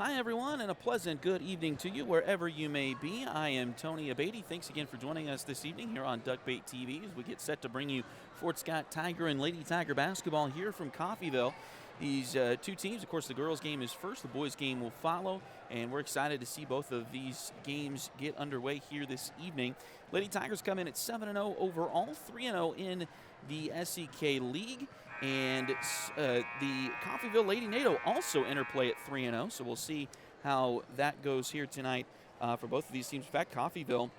Hi, everyone, and a pleasant good evening to you wherever you may be. I am Tony Abatey. Thanks again for joining us this evening here on Duckbait TV as we get set to bring you Fort Scott Tiger and Lady Tiger basketball here from Coffeyville. These two teams, of course, the girls' game is first, the boys' game will follow, and we're excited to see both of these games get underway here this evening. Lady Tigers come in at 7-0 overall, 3-0 in the SEK League. And the Coffeyville Lady Nado also interplay at 3-0, so we'll see how that goes here tonight for both of these teams. In fact, Coffeyville,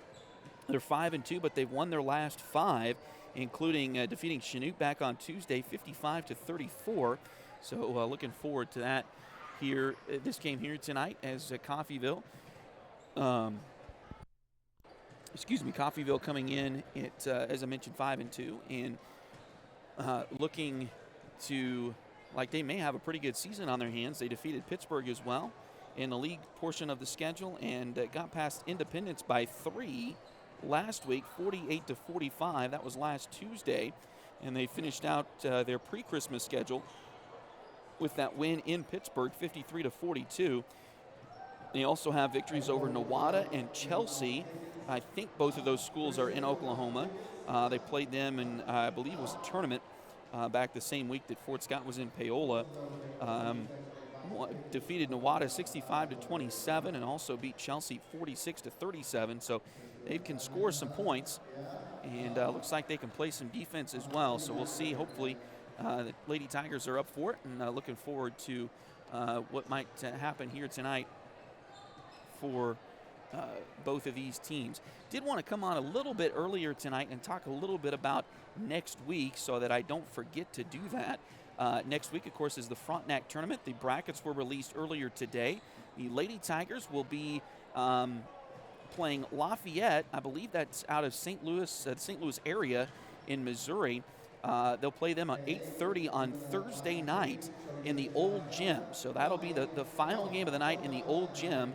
they're 5-2, but they've won their last 5, including defeating Chanute back on Tuesday, 55-34. So looking forward to that here, this game here tonight as Coffeyville. Coffeyville coming in at, as I mentioned, 5-2, and looking to, like, they may have a pretty good season on their hands. They defeated Pittsburgh as well in the league portion of the schedule and got past Independence by 3 last week, 48-45. That was last Tuesday, and they finished out their pre-Christmas schedule with that win in Pittsburgh, 53-42. They also have victories over Nado and Chelsea. I think both of those schools are in Oklahoma. They played them in, I believe it was a tournament back the same week that Fort Scott was in Paola. Defeated Nado 65-27 and also beat Chelsea 46-37. So they can score some points, and looks like they can play some defense as well. So we'll see. Hopefully the Lady Tigers are up for it, and looking forward to what might happen here tonight for both of these teams. Did want to come on a little bit earlier tonight and talk a little bit about next week so that I don't forget to do that. Next week, of course, is the Frontenac tournament. The brackets were released earlier today. The Lady Tigers will be playing Lafayette. I believe that's out of St. Louis area in Missouri. They'll play them at 8:30 on Thursday night in the old gym. So that'll be the final game of the night in the old gym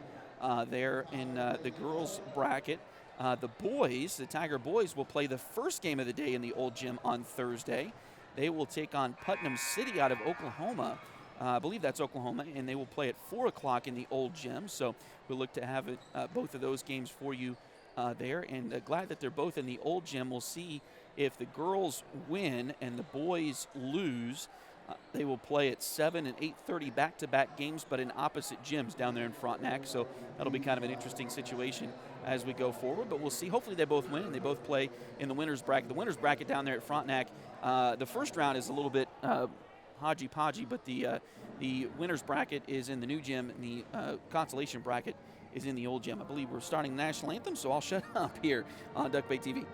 there in the girls' bracket. The boys, the Tiger boys, will play the first game of the day in the old gym on Thursday. They will take on Putnam City out of Oklahoma. I believe that's Oklahoma, and they will play at 4 o'clock in the old gym. So we'll look to have it, both of those games for you there. And glad that they're both in the old gym. We'll see if the girls win and the boys lose. They will play at 7 and 8:30 back-to-back games, but in opposite gyms down there in Frontenac. So that'll be kind of an interesting situation as we go forward. But we'll see. Hopefully they both win and they both play in the winner's bracket. The winner's bracket down there at Frontenac, the first round is a little bit hodgy-podgy, but the winner's bracket is in the new gym, and the consolation bracket is in the old gym. I believe we're starting the national anthem, so I'll shut up here on Duckbait TV.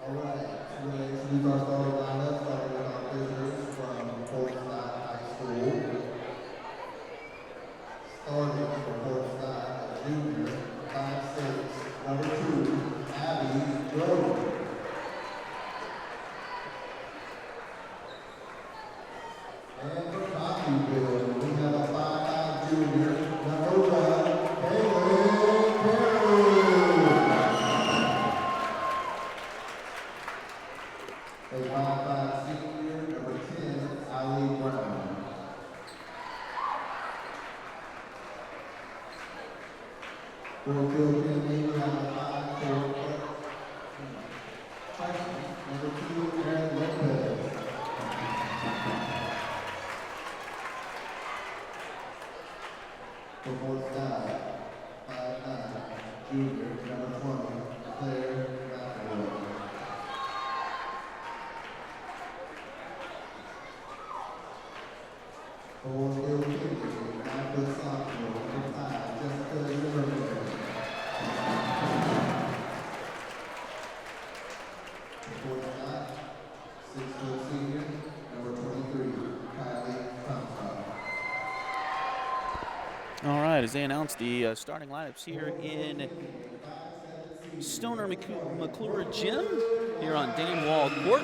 All right, so we're going to introduce our starting lineup, starting with our visitors from Fort Scott High School. Starting from Fort Scott, a junior, 5'6", number 2, Abby Grover. And for Coffeyville, we have a 5'9" junior, number 1, Haley Perry. For field pin Navy on 5 for freshman, number 2, Aaron Lopez. For Fort Scott, 5'9", junior, number 20, Claire McElroy. For field pin 9-foot sophomore, number 5, Jessica Zimmerman. For Fort Scott, 6-foot senior, number 23, Kylie Comstock. All right, as they announce the starting lineups here in Stoner McClure Gym here on Dane Wall Court.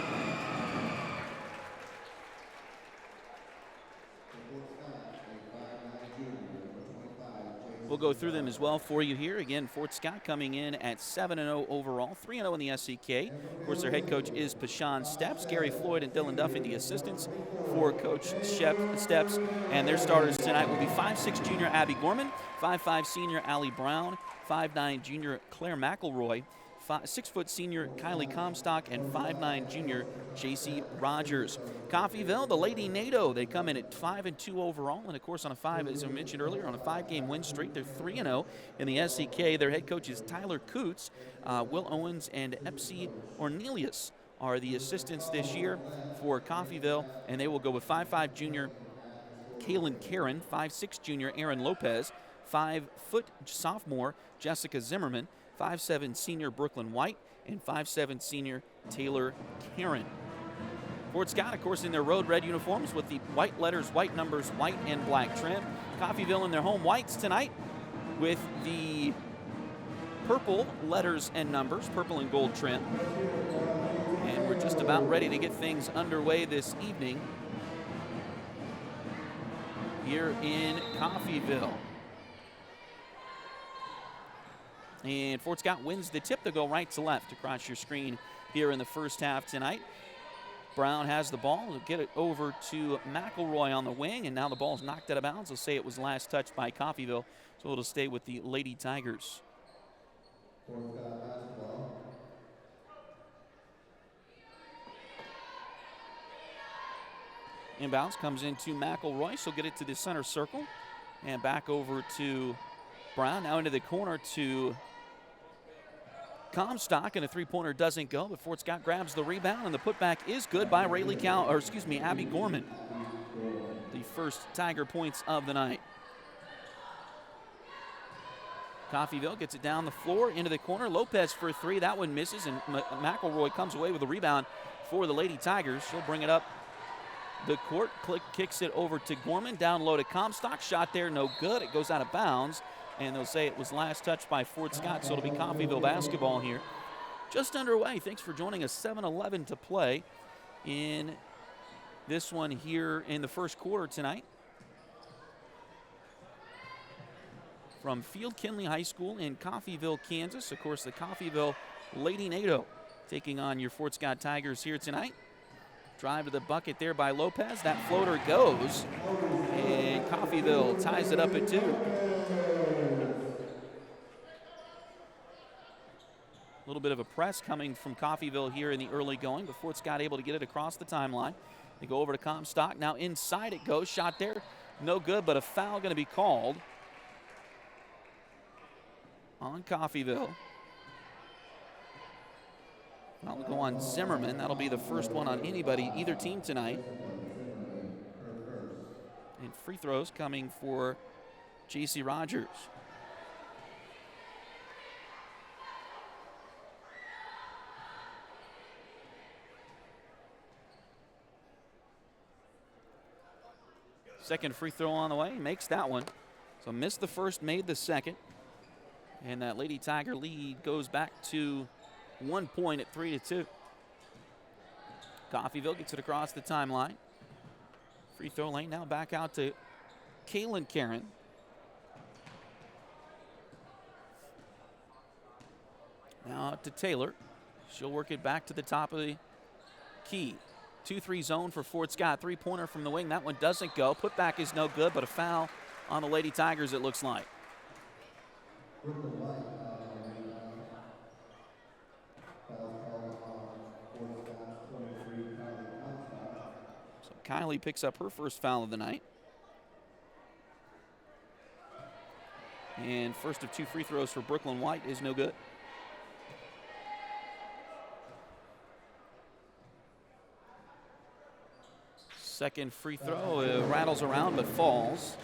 We'll go through them as well for you here. Again, Fort Scott coming in at 7-0 overall, 3-0 in the SCK. Of course, their head coach is Pashan Steps. Gary Floyd and Dylan Duffy, the assistants for Coach Steps. And their starters tonight will be 5'6" junior Abby Gorman, 5'5" senior Allie Brown, 5'9" junior Claire McElroy, 6-foot senior Kylie Comstock, and 5'9" junior JC Rogers. Coffeyville, the Lady Nado, they come in at 5-2 overall, and of course on a 5, as I mentioned earlier, on a 5-game win streak. They're 3-0 in the SCK. Their head coach is Tyler Coots. Will Owens and Epsi Ornelius are the assistants this year for Coffeyville, and they will go with 5'5" junior Kaylin Karen, 5'6" junior Aaron Lopez, 5-foot sophomore Jessica Zimmerman, 5'7" senior Brooklyn White, and 5'7" senior Taylor Karen. Fort Scott, of course, in their road red uniforms with the white letters, white numbers, white and black trim. Coffeyville in their home whites tonight with the purple letters and numbers, purple and gold trim. And we're just about ready to get things underway this evening here in Coffeyville. And Fort Scott wins the tip to go right to left across your screen here in the first half tonight. Brown has the ball. He'll get it over to McElroy on the wing, and now the ball's knocked out of bounds. They'll say it was last touched by Coffeyville, so it'll stay with the Lady Tigers. Fort Scott basketball. Inbounds comes into McElroy, so get it to the center circle, and back over to Brown. Now into the corner to Comstock, and a three-pointer doesn't go, but Fort Scott grabs the rebound, and the putback is good by Abby Gorman. The first Tiger points of the night. Coffeyville gets it down the floor into the corner. Lopez for 3. That one misses, and McElroy comes away with a rebound for the Lady Tigers. She'll bring it up the court, kicks it over to Gorman, down low to Comstock. Shot there, no good. It goes out of bounds. And they'll say it was last touched by Fort Scott, so it'll be Coffeyville basketball here. Just underway. Thanks for joining us. 7-11 to play in this one here in the first quarter tonight. From Field Kinley High School in Coffeyville, Kansas. Of course, the Coffeyville Lady Nado taking on your Fort Scott Tigers here tonight. Drive to the bucket there by Lopez. That floater goes, and Coffeyville ties it up at 2. A little bit of a press coming from Coffeyville here in the early going, but Fort Scott able to get it across the timeline. They go over to Comstock. Now inside it goes. Shot there, no good, but a foul going to be called on Coffeyville. That'll go on Zimmerman. That'll be the first one on anybody, either team tonight. And free throws coming for JC Rogers. Second free throw on the way, makes that one. So missed the first, made the second. And that Lady Tiger lead goes back to 1 point at 3-2. Coffeyville gets it across the timeline. Free throw lane now back out to Kaylin Karen. Now out to Taylor. She'll work it back to the top of the key. 2-3 zone for Fort Scott. Three-pointer from the wing. That one doesn't go. Putback is no good, but a foul on the Lady Tigers, it looks like. Brooklyn White. Kylie picks up her first foul of the night. And first of 2 free throws for Brooklyn White is no good. Second free throw rattles around but falls.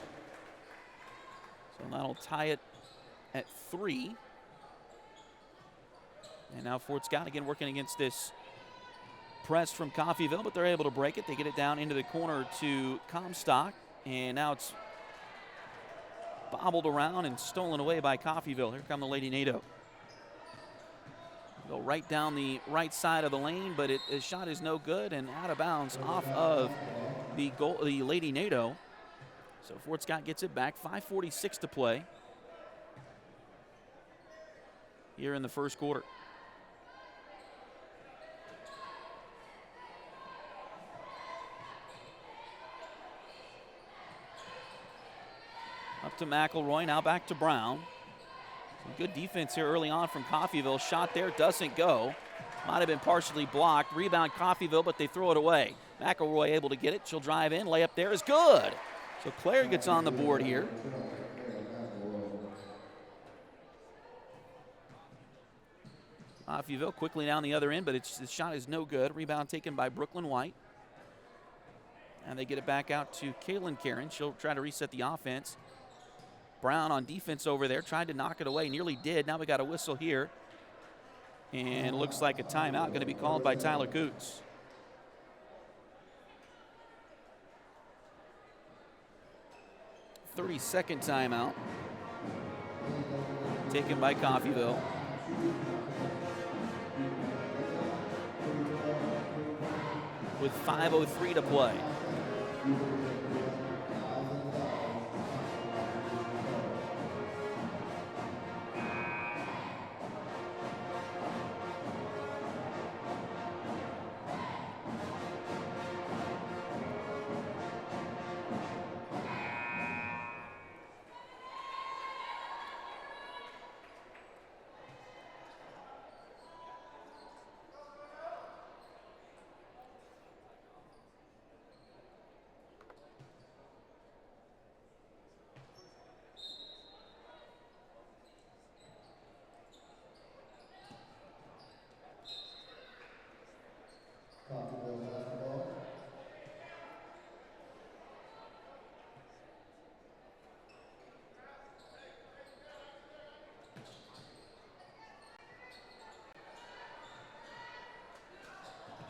So that'll tie it at 3. And now Fort Scott again working against this press from Coffeyville, but they're able to break it. They get it down into the corner to Comstock, and now it's bobbled around and stolen away by Coffeyville. Here come the Lady Nado. Go right down the right side of the lane, but the shot is no good and out of bounds off of the Lady Nado. So Fort Scott gets it back. 5:46 to play here in the first quarter. Up to McElroy, now back to Brown. Some good defense here early on from Coffeyville. Shot there, doesn't go. Might have been partially blocked. Rebound Coffeyville, but they throw it away. McElroy able to get it. She'll drive in. Layup there is good. So Claire gets on the board here. Coffeyville quickly down the other end, but the shot is no good. Rebound taken by Brooklyn White. And they get it back out to Kaylin Karen. She'll try to reset the offense. Brown on defense over there, tried to knock it away, nearly did. Now we got a whistle here. And it looks like a timeout going to be called by Tyler Coots. .30-second timeout taken by Coffeyville. With 5:03 to play.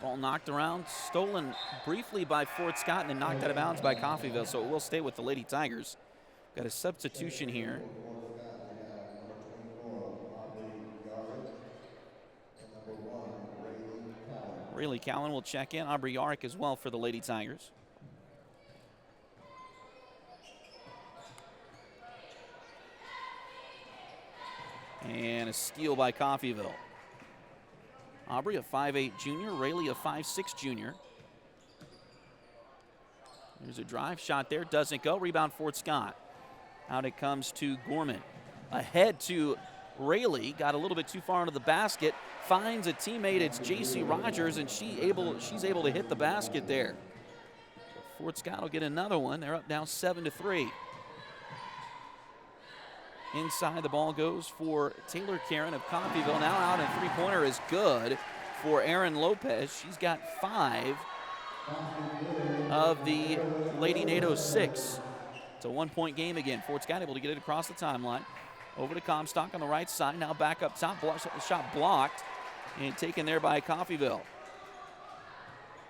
Ball knocked around, stolen briefly by Fort Scott, and then knocked out of bounds by Coffeyville, so it will stay with the Lady Tigers. Got a substitution here. Rayleigh Cowan will check in. Aubrey Yarick as well for the Lady Tigers. And a steal by Coffeyville. Aubrey, a 5'8 junior. Rayleigh, a 5'6 junior. There's a drive shot there. Doesn't go. Rebound Fort Scott. Out it comes to Gorman. Ahead to Rayleigh. Got a little bit too far into the basket. Finds a teammate. It's J.C. Rogers, and she's able to hit the basket there. So Fort Scott will get another one. They're up now 7-3. Inside the ball goes for Taylor Karen of Coffeyville. Now out in three-pointer is good for Erin Lopez. She's got 5 of the Lady Nado 6. It's a one-point game again. Fort Scott able to get it across the timeline. Over to Comstock on the right side. Now back up top. Shot blocked and taken there by Coffeyville.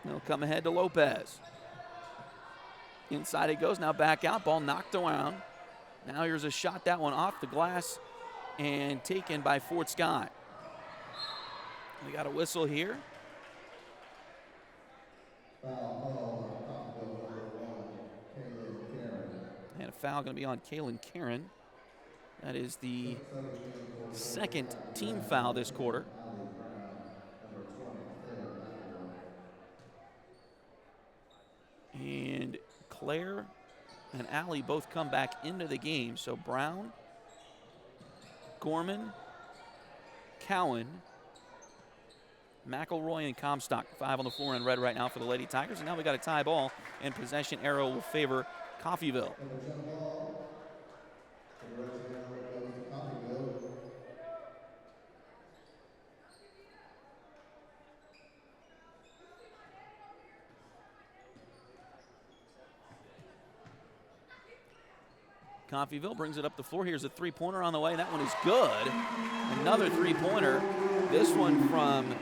They'll come ahead to Lopez. Inside it goes. Now back out. Ball knocked around. Now here's a shot, that one off the glass and taken by Fort Scott. We got a whistle here. And a foul going to be on Kaylin Karen. That is the second team foul this quarter. And Claire and Allie both come back into the game. So Brown, Gorman, Cowan, McElroy and Comstock, 5 on the floor in red right now for the Lady Tigers. And now we got a tie ball, and possession arrow will favor Coffeyville. Coffeyville brings it up the floor. Here's a three-pointer on the way. That one is good. Another three-pointer. This one from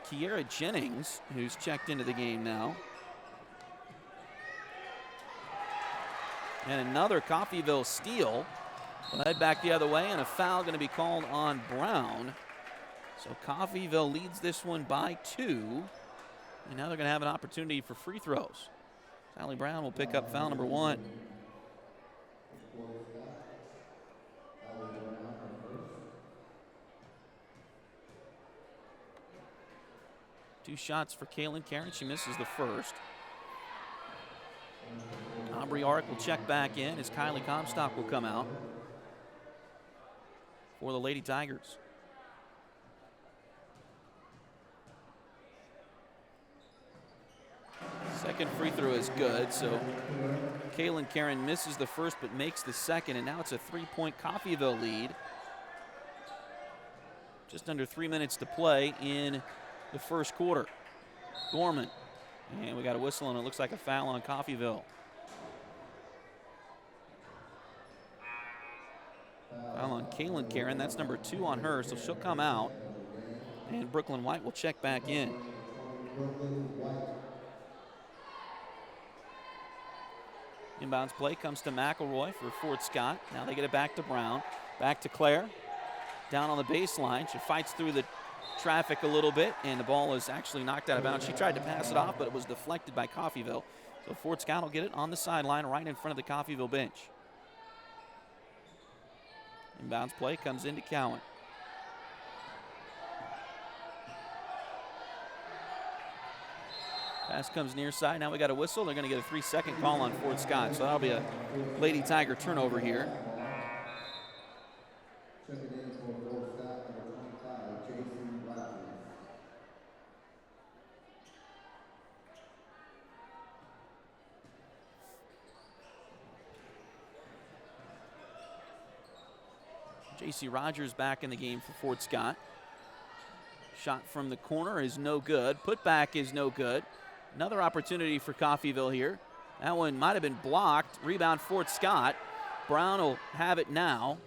Kiera Jennings, who's checked into the game now. And another Coffeyville steal. We'll head back the other way, and a foul going to be called on Brown. So Coffeyville leads this one by 2. And now they're going to have an opportunity for free throws. Sally Brown will pick up foul number 1. Two shots for Kaylin Karen. She misses the first. Aubrey Ark will check back in as Kylie Comstock will come out for the Lady Tigers. Second free throw is good, so Kaylin Karen misses the first but makes the second, and now it's a 3-point Coffeyville lead. Just under 3 minutes to play in the first quarter. Gorman, and we got a whistle, and it looks like a foul on Coffeyville. Foul on Kaylin Karen, that's number 2 on her, so she'll come out, and Brooklyn White will check back in. Inbounds play comes to McElroy for Fort Scott. Now they get it back to Brown. Back to Claire. Down on the baseline. She fights through the traffic a little bit, and the ball is actually knocked out of bounds. She tried to pass it off, but it was deflected by Coffeyville. So Fort Scott will get it on the sideline right in front of the Coffeyville bench. Inbounds play comes into Cowan. Pass comes near side. Now we got a whistle. They're going to get a 3-second call on Fort Scott. So that'll be a Lady Tiger turnover here. J.C. Rogers back in the game for Fort Scott. Shot from the corner is no good. Putback is no good. Another opportunity for Coffeyville here. That one might have been blocked. Rebound Fort Scott. Brown will have it now.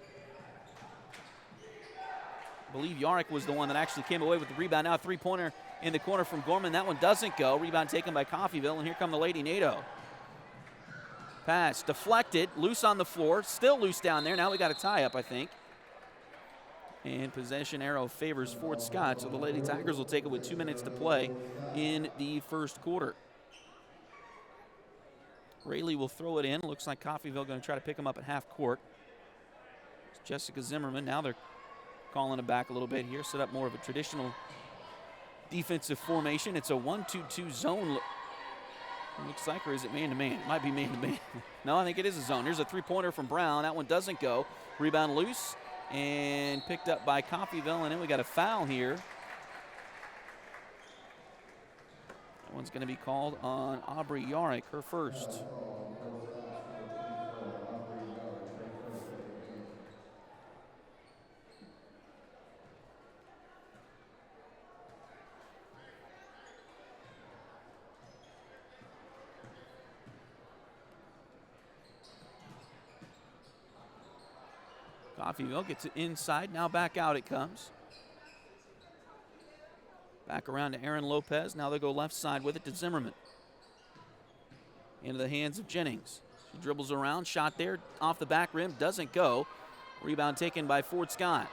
I believe Yarrick was the one that actually came away with the rebound. Now 3-pointer in the corner from Gorman. That one doesn't go. Rebound taken by Coffeyville, and here come the Lady Nado. Pass deflected, loose on the floor. Still loose down there. Now we got a tie-up, I think. And possession arrow favors Fort Scott, so the Lady Tigers will take it with 2 minutes to play in the first quarter. Rayleigh will throw it in. Looks like Coffeyville going to try to pick him up at half court. It's Jessica Zimmerman. Now they're calling it back a little bit here, set up more of a traditional defensive formation. It's a 1-2-2 zone. Looks like, or is it man-to-man? It might be man-to-man. No, I think it is a zone. Here's a 3-pointer from Brown. That one doesn't go. Rebound loose. And picked up by Coffeyville, and then we got a foul here. That one's going to be called on Aubrey Yarrick, her first. Coffeyville gets it inside. Now back out it comes. Back around to Aaron Lopez. Now they go left side with it to Zimmerman. Into the hands of Jennings. She dribbles around. Shot there off the back rim. Doesn't go. Rebound taken by Fort Scott.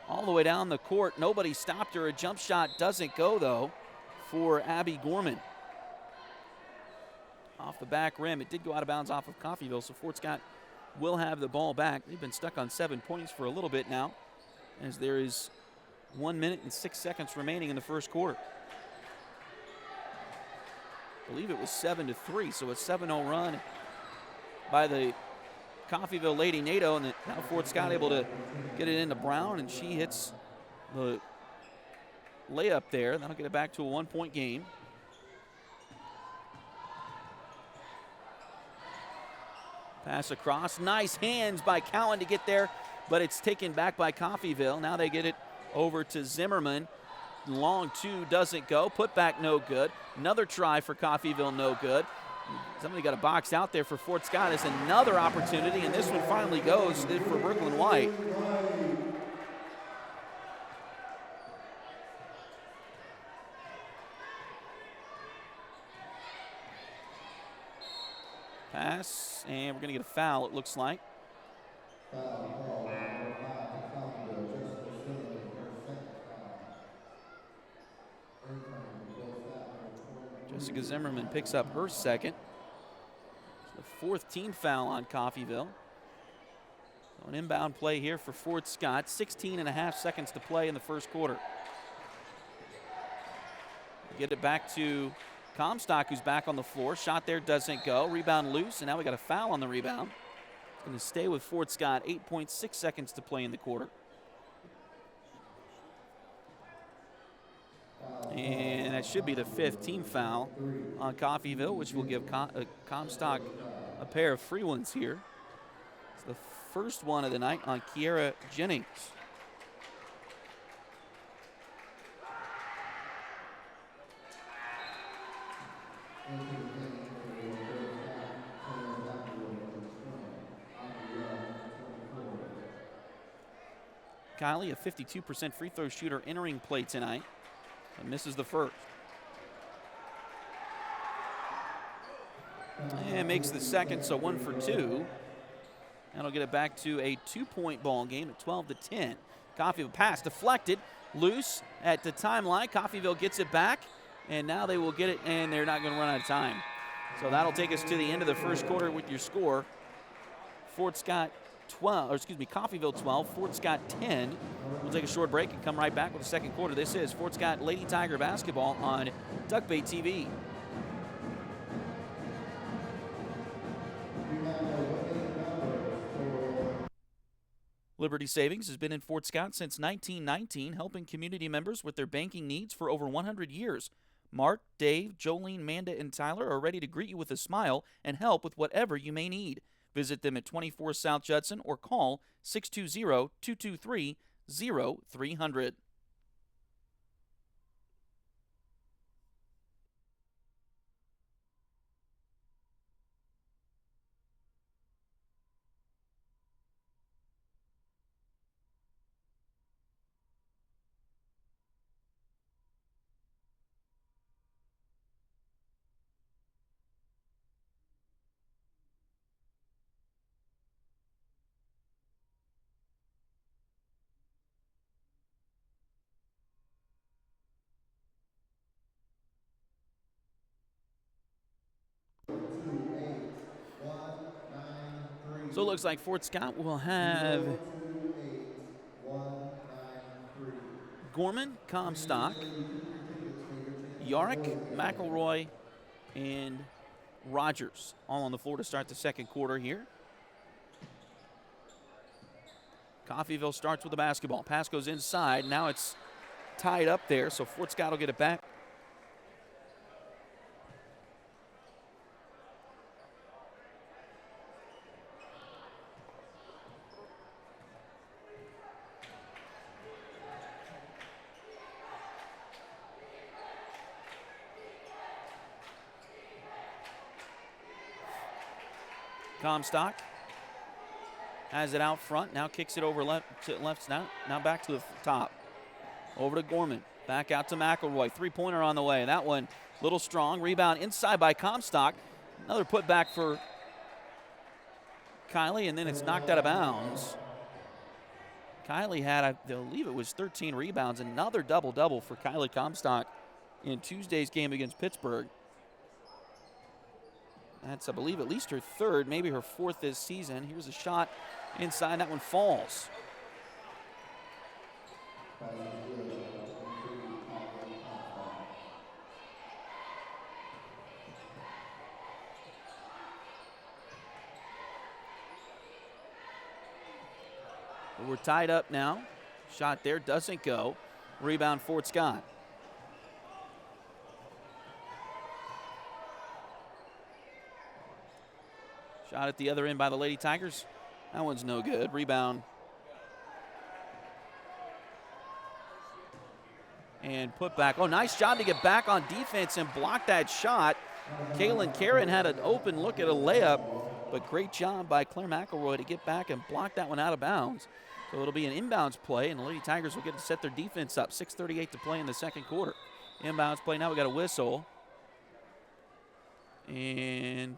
All the way down the court. Nobody stopped her. A jump shot doesn't go, though, for Abby Gorman. Off the back rim. It did go out of bounds off of Coffeyville, so Fort Scott will have the ball back. They've been stuck on 7 points for a little bit now, as there is 1 minute and 6 seconds remaining in the first quarter. I believe it was 7-3, so a 7-0 run by the Coffeyville Lady Nado, and now Fort Scott able to get it into Brown, and she hits the layup there. That'll get it back to a 1-point game. Pass across. Nice hands by Cowan to get there, but it's taken back by Coffeyville. Now they get it over to Zimmerman. Long two doesn't go. Put back no good. Another try for Coffeyville, no good. Somebody got a box out there for Fort Scott. It's another opportunity, and this one finally goes for Brooklyn White. Pass, and we're going to get a foul, it looks like. Jessica Zimmerman picks up her second. The fourth team foul on Coffeyville. So an inbound play here for Fort Scott. 16.5 seconds to play in the first quarter. Get it back to Comstock, who's back on the floor. Shot there doesn't go. Rebound loose, and now we got a foul on the rebound. It's going to stay with Fort Scott. 8.6 seconds to play in the quarter. And that should be the fifth team foul on Coffeyville, which will give Comstock a pair of free ones here. It's the first one of the night on Kiera Jennings. Kylie, a 52% free throw shooter, entering play tonight. And misses the first. And makes the second, so 1 for 2. That'll get it back to a 2-point ball game at 12-10. Coffeyville pass deflected, loose at the timeline. Coffeyville gets it back, and now they will get it, and they're not going to run out of time. So that'll take us to the end of the first quarter with your score. Coffeyville 12, Fort Scott 10. We'll take a short break and come right back with the second quarter. This is Fort Scott Lady Tiger basketball on Duck Bay TV. Liberty Savings has been in Fort Scott since 1919, helping community members with their banking needs for over 100 years. Mark, Dave, Jolene, Manda, and Tyler are ready to greet you with a smile and help with whatever you may need. Visit them at 24 South Judson or call 620-223-0300. So it looks like Fort Scott will have Gorman, Comstock, Yarrick, McElroy, and Rogers all on the floor to start the second quarter here. Coffeyville starts with the basketball. Pass goes inside. Now it's tied up there, so Fort Scott will get it back. Comstock has it out front, now kicks it over left now back to the top. Over to Gorman, back out to McElroy. Three-pointer on the way. That one a little strong. Rebound inside by Comstock. Another putback for Kylie, and then it's knocked out of bounds. Kylie had, I believe it was 13 rebounds. Another double-double for Kylie Comstock in Tuesday's game against Pittsburgh. That's, I believe, at least her third, maybe her fourth this season. Here's a shot inside. That one falls. We're tied up now. Shot there, doesn't go. Rebound, Fort Scott. Shot at the other end by the Lady Tigers. That one's no good. Rebound. And put back. Oh, nice job to get back on defense and block that shot. Kaylin Karen had an open look at a layup, but great job by Claire McElroy to get back and block that one out of bounds. So it'll be an inbounds play, and the Lady Tigers will get to set their defense up. 6:38 to play in the second quarter. Inbounds play. Now we got a whistle. And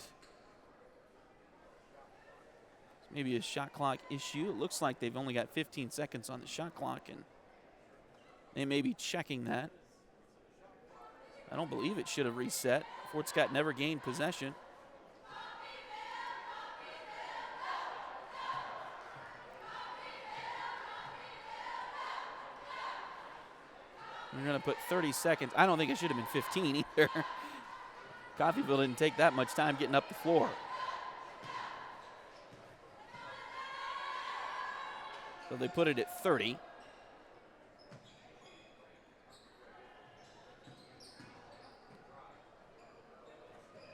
maybe a shot clock issue. It looks like they've only got 15 seconds on the shot clock, and they may be checking that. I don't believe it should have reset. Fort Scott never gained possession. We're going to put 30 seconds. I don't think it should have been 15 either. Coffeyville didn't take that much time getting up the floor. So they put it at 30.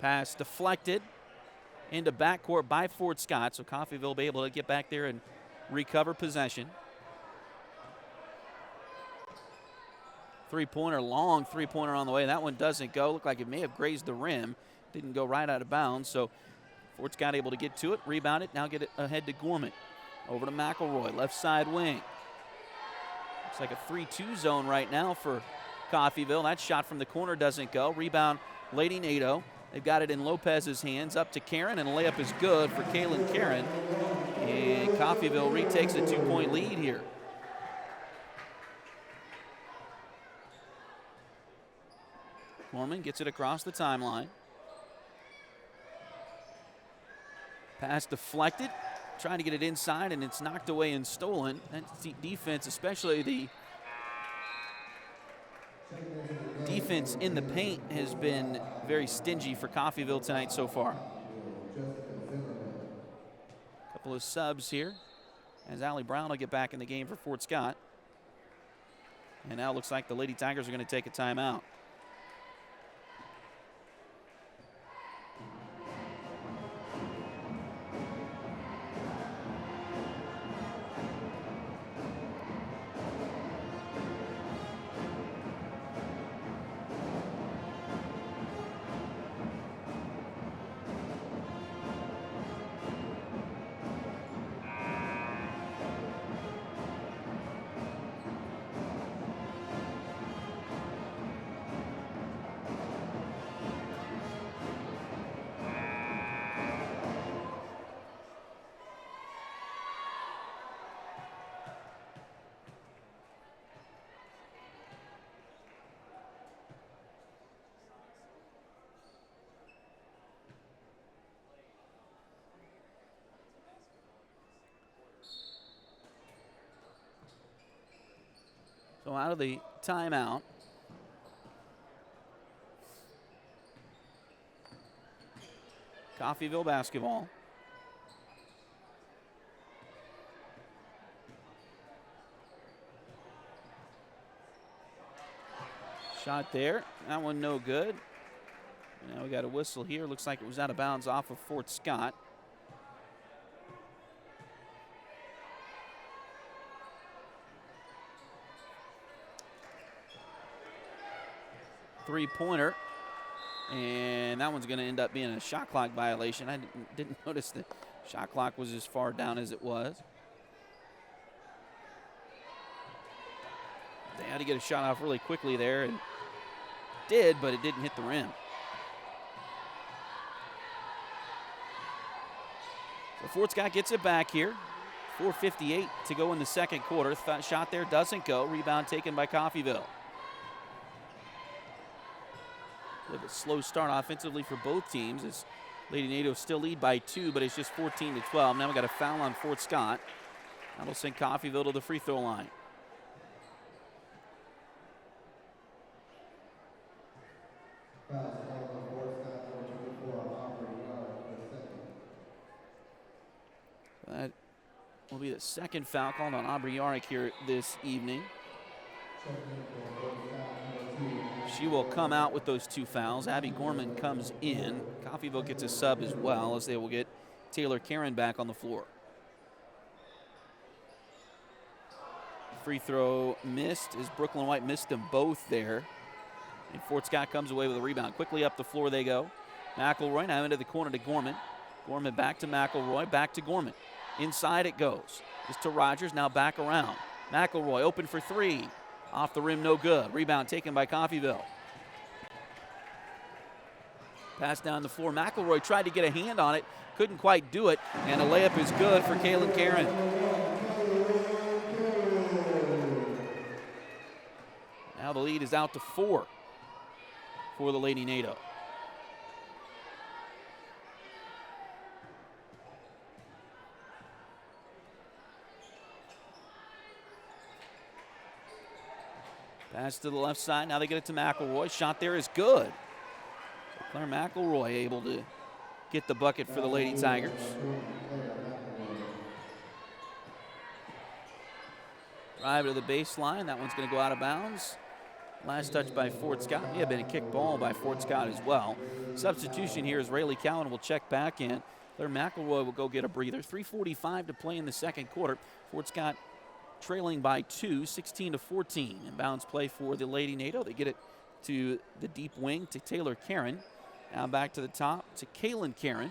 Pass deflected into backcourt by Fort Scott, so Coffeyville will be able to get back there and recover possession. Three-pointer, long three-pointer on the way. That one doesn't go. Looked like it may have grazed the rim. Didn't go right out of bounds, so Fort Scott able to get to it, rebound it, now get it ahead to Gorman. Over to McElroy, left side wing. Looks like a 3-2 zone right now for Coffeyville. That shot from the corner doesn't go. Rebound, Lady Nado. They've got it in Lopez's hands, up to Karen, and a layup is good for Kaylin Karen. And Coffeyville retakes a 2-point lead here. Gorman gets it across the timeline. Pass deflected, trying to get it inside, and it's knocked away and stolen. That defense, especially the defense in the paint, has been very stingy for Coffeyville tonight so far. Couple of subs here as Allie Brown will get back in the game for Fort Scott. And now it looks like the Lady Tigers are going to take a timeout. So out of the timeout, Coffeyville basketball. Shot there. That one no good. Now we got a whistle here. Looks like it was out of bounds off of Fort Scott. Three-pointer, and that one's going to end up being a shot clock violation. I didn't notice the shot clock was as far down as it was. They had to get a shot off really quickly there, and did, but it didn't hit the rim. So Fort Scott gets it back here. 4:58 to go in the second quarter. Shot there doesn't go. Rebound taken by Coffeyville. A little bit slow start offensively for both teams as Lady Nado still lead by 2, but it's just 14-12. Now we got a foul on Fort Scott. That'll send Coffeyville to the free throw line. That will be the second foul called on Aubrey Yarrick here this evening. She will come out with those 2 fouls. Abby Gorman comes in. Coffeyville gets a sub as well, as they will get Taylor Karen back on the floor. Free throw missed as Brooklyn White missed them both there. And Fort Scott comes away with a rebound. Quickly up the floor they go. McElroy now into the corner to Gorman. Gorman back to McElroy, back to Gorman. Inside it goes. Just to Rogers, now back around. McElroy open for 3. Off the rim, no good. Rebound taken by Coffeyville. Pass down the floor. McElroy tried to get a hand on it, couldn't quite do it, and a layup is good for Kaylin Karen. Now the lead is out to 4 for the Lady Nado. Pass to the left side. Now they get it to McElroy. Shot there is good. So Claire McElroy able to get the bucket for the Lady Tigers. Drive to the baseline. That one's going to go out of bounds. Last touch by Fort Scott. May have been a kick ball by Fort Scott as well. Substitution here is Rayleigh Cowan will check back in. Claire McElroy will go get a breather. 3:45 to play in the second quarter. Fort Scott trailing by 2, 16-14. Inbounds play for the Lady Nado. They get it to the deep wing to Taylor Karen. Now back to the top to Kaylin Karen.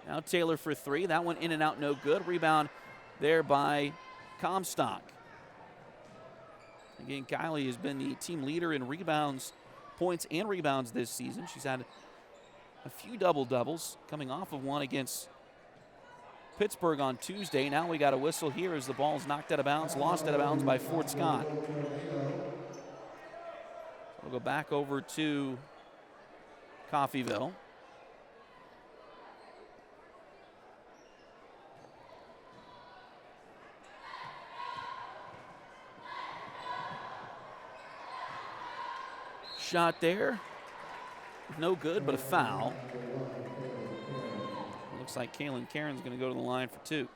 Now Taylor for 3. That one in and out, no good. Rebound there by Comstock. Again, Kylie has been the team leader in rebounds, points and rebounds this season. She's had a few double-doubles, coming off of one against Pittsburgh on Tuesday. Now we got a whistle here as the ball is knocked out of bounds, lost out of bounds by Fort Scott. We'll go back over to Coffeyville. Shot there, no good, but a foul. Looks like Kaylin Karen's going to go to the line for 2.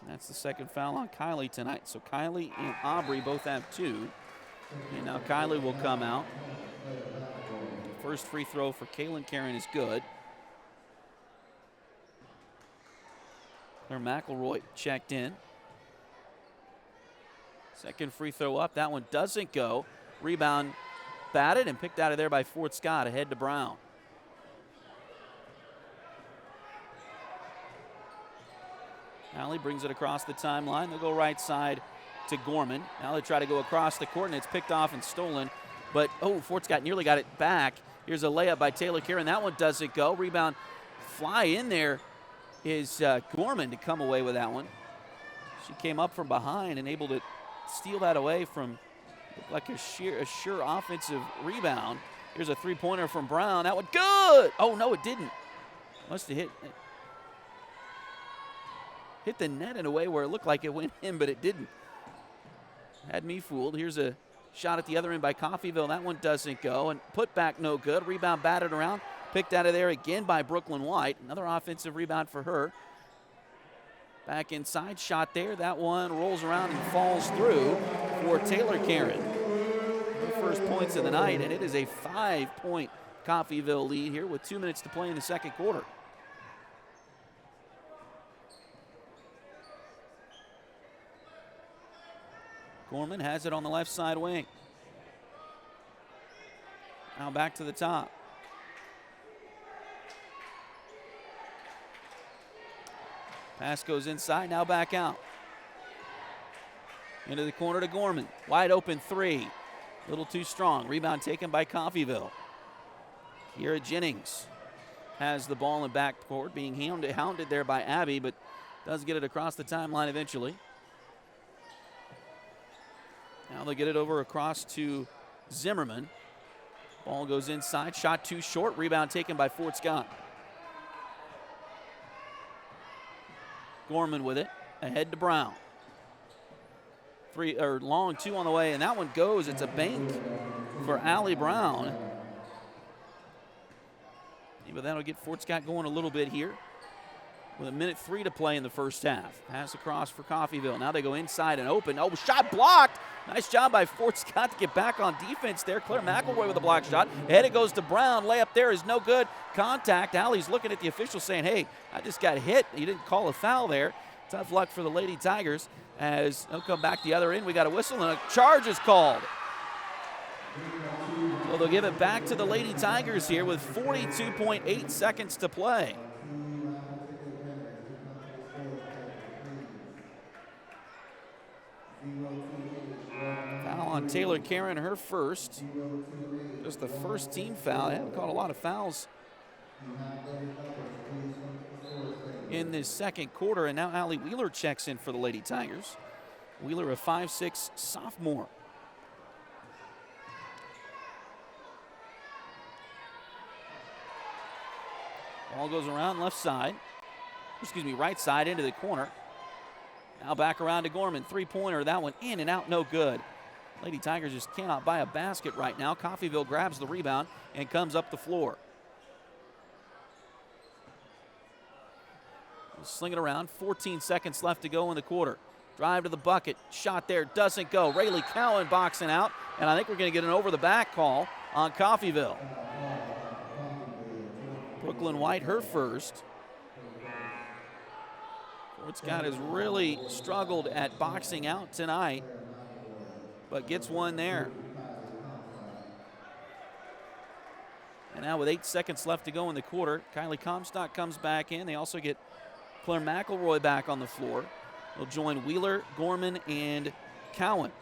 That's the second foul on Kylie tonight. So Kylie and Aubrey both have 2. And now Kylie will come out. First free throw for Kaylin Karen is good. Claire McElroy checked in. Second free throw up. That one doesn't go. Rebound batted and picked out of there by Fort Scott. Ahead to Brown. Allie brings it across the timeline. They'll go right side to Gorman. Now they try to go across the court, and it's picked off and stolen. But, Fort Scott nearly got it back. Here's a layup by Taylor Karen. That one doesn't go. Rebound fly in there is Gorman to come away with that one. She came up from behind and able to steal that away from like a sure offensive rebound. Here's a three-pointer from Brown. That one good. Oh, no, it didn't. Must have hit the net in a way where it looked like it went in, but it didn't. Had me fooled. Here's a shot at the other end by Coffeyville. That one doesn't go. And put back no good. Rebound batted around. Picked out of there again by Brooklyn White. Another offensive rebound for her. Back inside, shot there. That one rolls around and falls through for Taylor Karen. Her first points of the night, and it is a 5-point Coffeyville lead here with 2 minutes to play in the second quarter. Gorman has it on the left side wing. Now back to the top. Pass goes inside, now back out. Into the corner to Gorman. Wide open 3. A little too strong. Rebound taken by Coffeyville. Kira Jennings has the ball in backcourt, being hounded there by Abby, but does get it across the timeline eventually. Now they get it over across to Zimmerman. Ball goes inside, shot too short. Rebound taken by Fort Scott. Gorman with it, ahead to Brown. Long 2 on the way, and that one goes. It's a bank for Allie Brown. But that'll get Fort Scott going a little bit here with 1:03 to play in the first half. Pass across for Coffeyville. Now they go inside and open. Oh, shot blocked. Nice job by Fort Scott to get back on defense there. Claire McElroy with a block shot. Ahead it goes to Brown. Layup there is no good. Contact. Allie's looking at the official saying, hey, I just got hit. You didn't call a foul there. Tough luck for the Lady Tigers as they'll come back the other end. We got a whistle and a charge is called. So they'll give it back to the Lady Tigers here with 42.8 seconds to play. Foul on Taylor Karen, her first. Just the first team foul. They haven't caught a lot of fouls in this second quarter. And now Allie Wheeler checks in for the Lady Tigers. Wheeler, a 5'6" sophomore. Ball goes around left side. Right side into the corner. Now back around to Gorman. Three-pointer. That one in and out. No good. Lady Tigers just cannot buy a basket right now. Coffeyville grabs the rebound and comes up the floor. Sling it around. 14 seconds left to go in the quarter. Drive to the bucket. Shot there. Doesn't go. Rayleigh Cowan boxing out. And I think we're going to get an over-the-back call on Coffeyville. Brooklyn White, her first. Fort Scott has really struggled at boxing out tonight, but gets one there. And now with 8 seconds left to go in the quarter, Kylie Comstock comes back in. They also get Claire McElroy back on the floor. They'll join Wheeler, Gorman, and Cowan.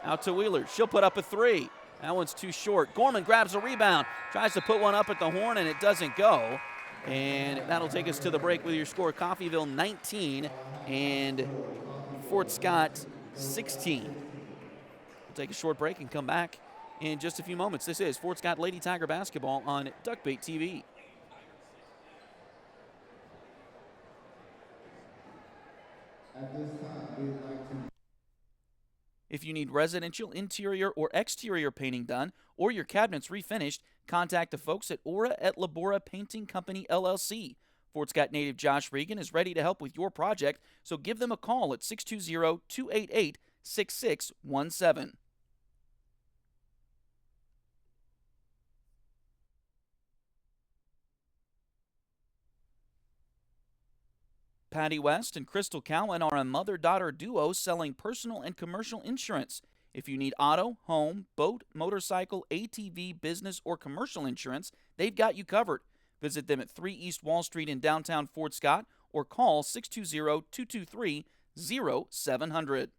Out to Wheeler. She'll put up a three. That one's too short. Gorman grabs a rebound, tries to put one up at the horn, and it doesn't go. And that'll take us to the break with your score. Coffeyville 19 and Fort Scott 16. We'll take a short break and come back in just a few moments. This is Fort Scott Lady Tiger Basketball on Duckbait TV. At this time, we'd like to. If you need residential interior or exterior painting done or your cabinets refinished, contact the folks at Aura et Labora Painting Company, LLC. Fort Scott native Josh Regan is ready to help with your project, so give them a call at 620-288-6617. Patty West and Crystal Cowan are a mother-daughter duo selling personal and commercial insurance. If you need auto, home, boat, motorcycle, ATV, business, or commercial insurance, they've got you covered. Visit them at 3 East Wall Street in downtown Fort Scott or call 620-223-0700.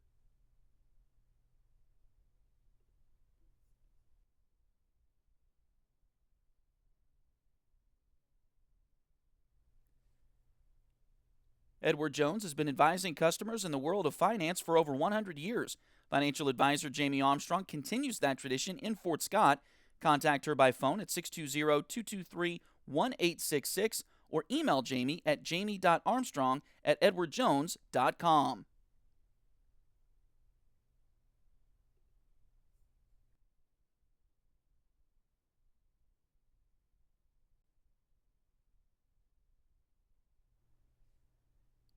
Edward Jones has been advising customers in the world of finance for over 100 years. Financial advisor Jamie Armstrong continues that tradition in Fort Scott. Contact her by phone at 620-223-1866 or email Jamie at jamie.armstrong@edwardjones.com.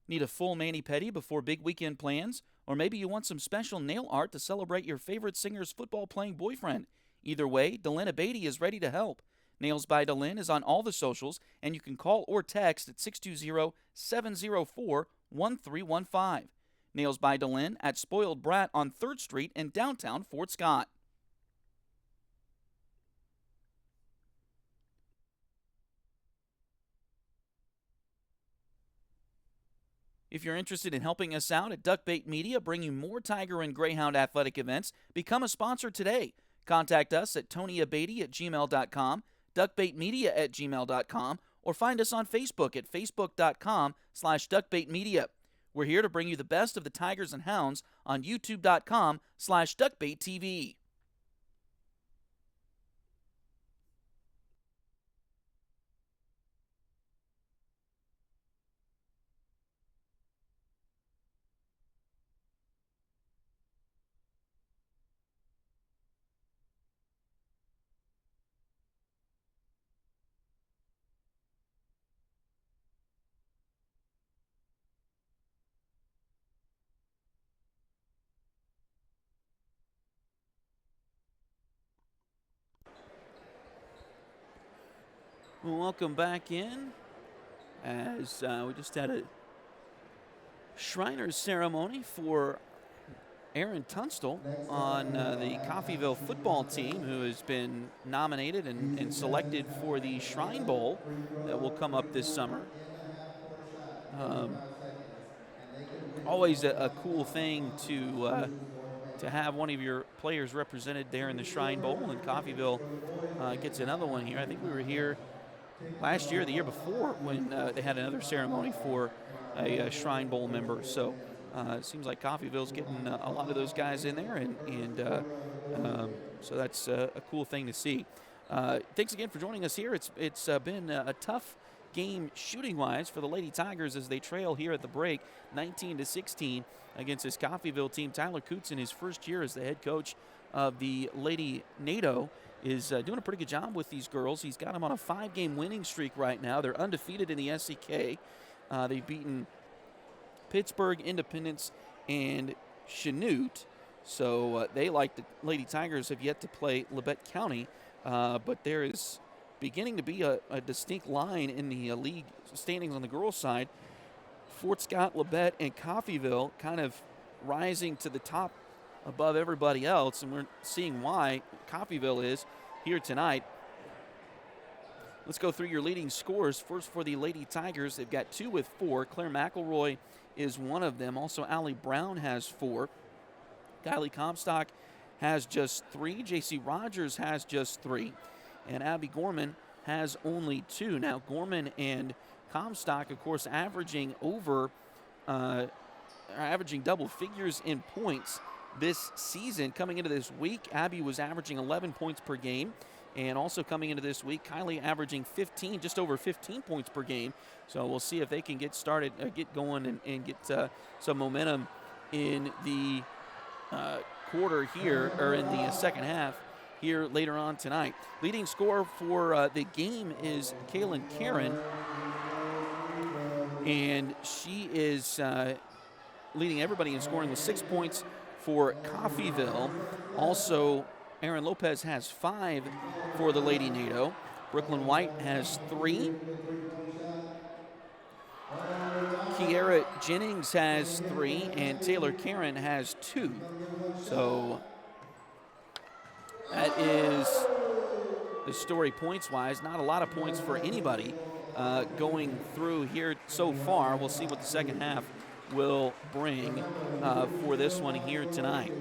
Need a full mani-pedi before big weekend plans? Or maybe you want some special nail art to celebrate your favorite singer's football-playing boyfriend? Either way, Delyn Abatey is ready to help. Nails by Delyn is on all the socials, and you can call or text at 620-704-1315. Nails by Delyn at Spoiled Brat on 3rd Street in downtown Fort Scott. If you're interested in helping us out at Duckbait Media, bringing more Tiger and Greyhound athletic events, become a sponsor today. Contact us at TonyAbatey@gmail.com, DuckbaitMedia@gmail.com, or find us on Facebook at Facebook.com/DuckbaitMedia. We're here to bring you the best of the Tigers and Hounds on YouTube.com/DuckbaitTV. Welcome back in as we just had a Shriners ceremony for Aaron Tunstall on the Coffeyville football team, who has been nominated and selected for the Shrine Bowl that will come up this summer. Always a cool thing to have one of your players represented there in the Shrine Bowl, and Coffeyville gets another one here. I think we were here last year, the year before, when they had another ceremony for a Shrine Bowl member. So it seems like Coffeyville's getting a lot of those guys in there, and so that's a cool thing to see. Thanks again for joining us here. It's been a tough game shooting-wise for the Lady Tigers as they trail here at the break, 19-16 against this Coffeyville team. Tyler Coots, in his first year as the head coach of the Lady Nado, is doing a pretty good job with these girls. He's got them on a 5-game winning streak right now. They're undefeated in the SEK. They've beaten Pittsburgh, Independence, and Chanute. So they, like the Lady Tigers, have yet to play Labette County. But there is beginning to be a distinct line in the league standings on the girls' side. Fort Scott, Labette, and Coffeyville kind of rising to the top above everybody else, and we're seeing why Coffeyville is here tonight. Let's go through your leading scores. First for the Lady Tigers, they've got 2 with 4. Claire McElroy is one of them. Also, Allie Brown has 4. Kylie Comstock has just 3. J.C. Rogers has just 3. And Abby Gorman has only 2. Now, Gorman and Comstock, of course, averaging double figures in points this season. Coming into this week, Abby was averaging 11 points per game. And also coming into this week, Kylie averaging just over 15 points per game. So we'll see if they can get started, get going, and get some momentum in the quarter here, or in the second half here later on tonight. Leading scorer for the game is Kaylin Karen, and she is leading everybody in scoring with 6 points for Coffeyville. Also, Aaron Lopez has 5 for the Lady Nado. Brooklyn White has 3. Kiera Jennings has 3, and Taylor Karen has 2. So that is the story points-wise. Not a lot of points for anybody going through here so far. We'll see what the second half will bring for this one here tonight.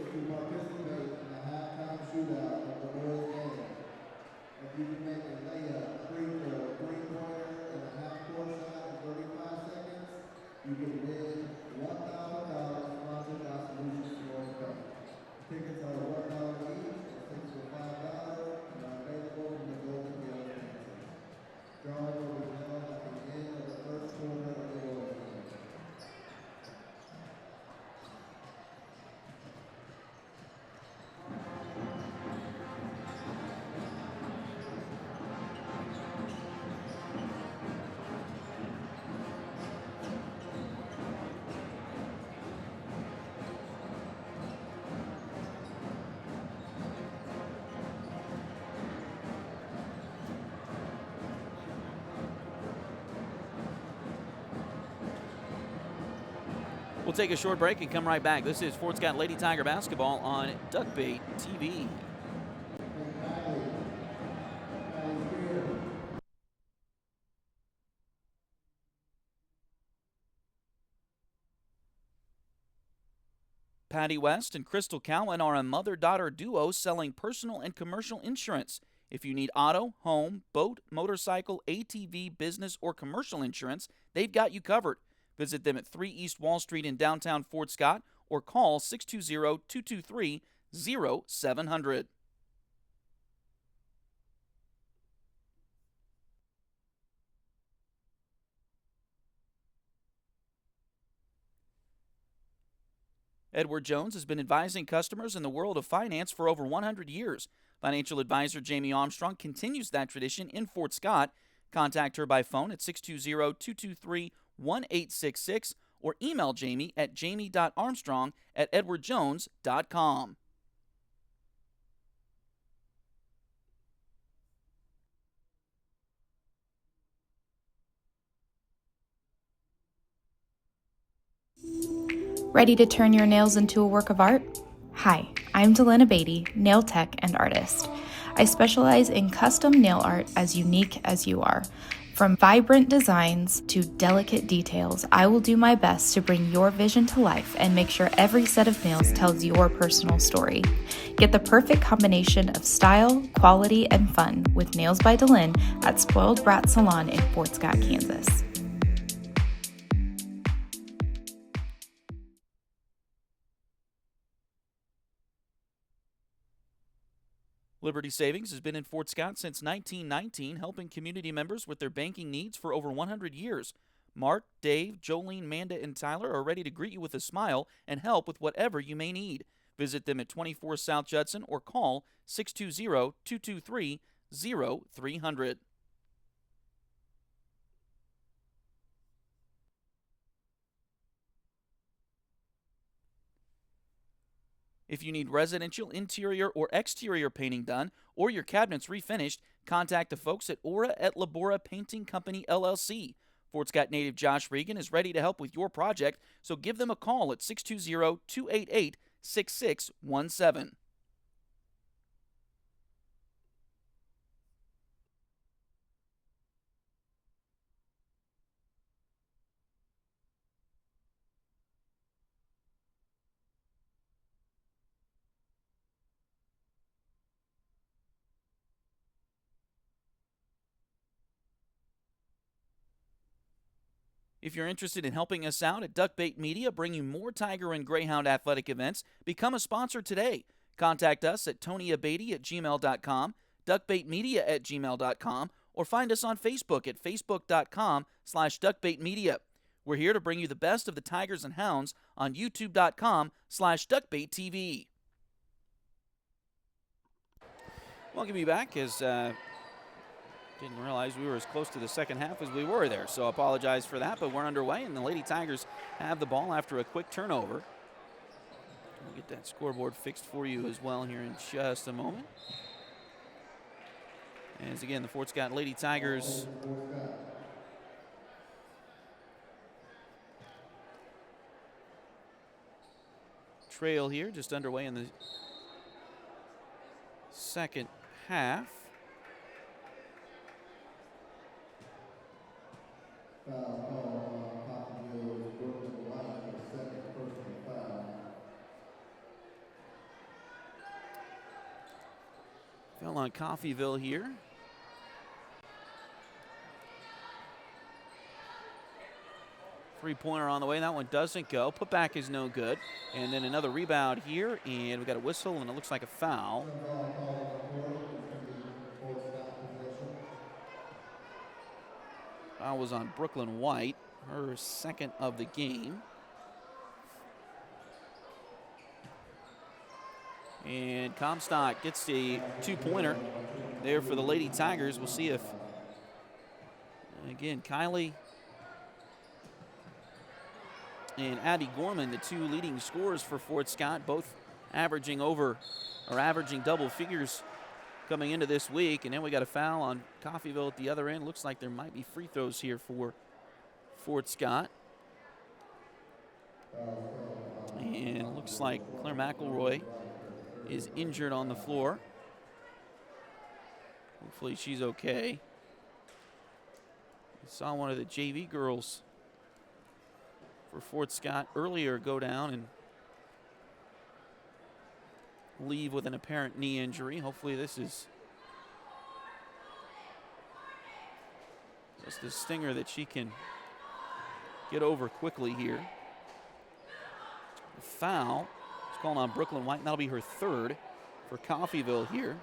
We'll take a short break and come right back. This is Fort Scott Lady Tiger basketball on Duckbait TV. Patty West and Crystal Cowan are a mother-daughter duo selling personal and commercial insurance. If you need auto, home, boat, motorcycle, ATV, business, or commercial insurance, they've got you covered. Visit them at 3 East Wall Street in downtown Fort Scott or call 620-223-0700. Edward Jones has been advising customers in the world of finance for over 100 years. Financial advisor Jamie Armstrong continues that tradition in Fort Scott. Contact her by phone at 620-223-1866 or email Jamie at jamie.armstrong@edwardjones.com. Ready to turn your nails into a work of art? Hi, I'm Delena Beatty, nail tech and artist. I specialize in custom nail art as unique as you are. From vibrant designs to delicate details, I will do my best to bring your vision to life and make sure every set of nails tells your personal story. Get the perfect combination of style, quality, and fun with Nails by Delene at Spoiled Brat Salon in Fort Scott, Kansas. Liberty Savings has been in Fort Scott since 1919, helping community members with their banking needs for over 100 years. Mark, Dave, Jolene, Manda, and Tyler are ready to greet you with a smile and help with whatever you may need. Visit them at 24 South Judson or call 620-223-0300. If you need residential interior or exterior painting done or your cabinets refinished, contact the folks at Aura et Labora Painting Company, LLC. Fort Scott native Josh Regan is ready to help with your project, so give them a call at 620-288-6617. If you're interested in helping us out at Duckbait Media, bringing more Tiger and Greyhound athletic events, become a sponsor today. Contact us at tonyabady@gmail.com, duckbaitmedia@gmail.com, or find us on Facebook at facebook.com/duckbaitmedia. We're here to bring you the best of the Tigers and Hounds on youtube.com/duckbaittv. Welcome you back as didn't realize we were as close to the second half as we were there, so I apologize for that, but we're underway, and the Lady Tigers have the ball after a quick turnover. We'll get that scoreboard fixed for you as well here in just a moment. As again, the Fort Scott Lady Tigers trail here, just underway in the second half. Foul call on Coffeyville's Brooklyn White, her second personal foul. Foul on Coffeyville here. Three-pointer on the way. That one doesn't go. Putback is no good. And then another rebound here, and we got a whistle, and it looks like a foul. Foul was on Brooklyn White, her second of the game. And Comstock gets the two-pointer there for the Lady Tigers. We'll see if, again, Kylie and Abby Gorman, the two leading scorers for Fort Scott, both averaging double figures coming into this week. And then we got a foul on Coffeyville at the other end. Looks like there might be free throws here for Fort Scott. And it looks like Claire McElroy is injured on the floor. Hopefully she's okay. We saw one of the JV girls for Fort Scott earlier go down and leave with an apparent knee injury. Hopefully this is just a stinger that she can get over quickly here. The foul is called on Brooklyn White, and that'll be her third for Coffeyville here.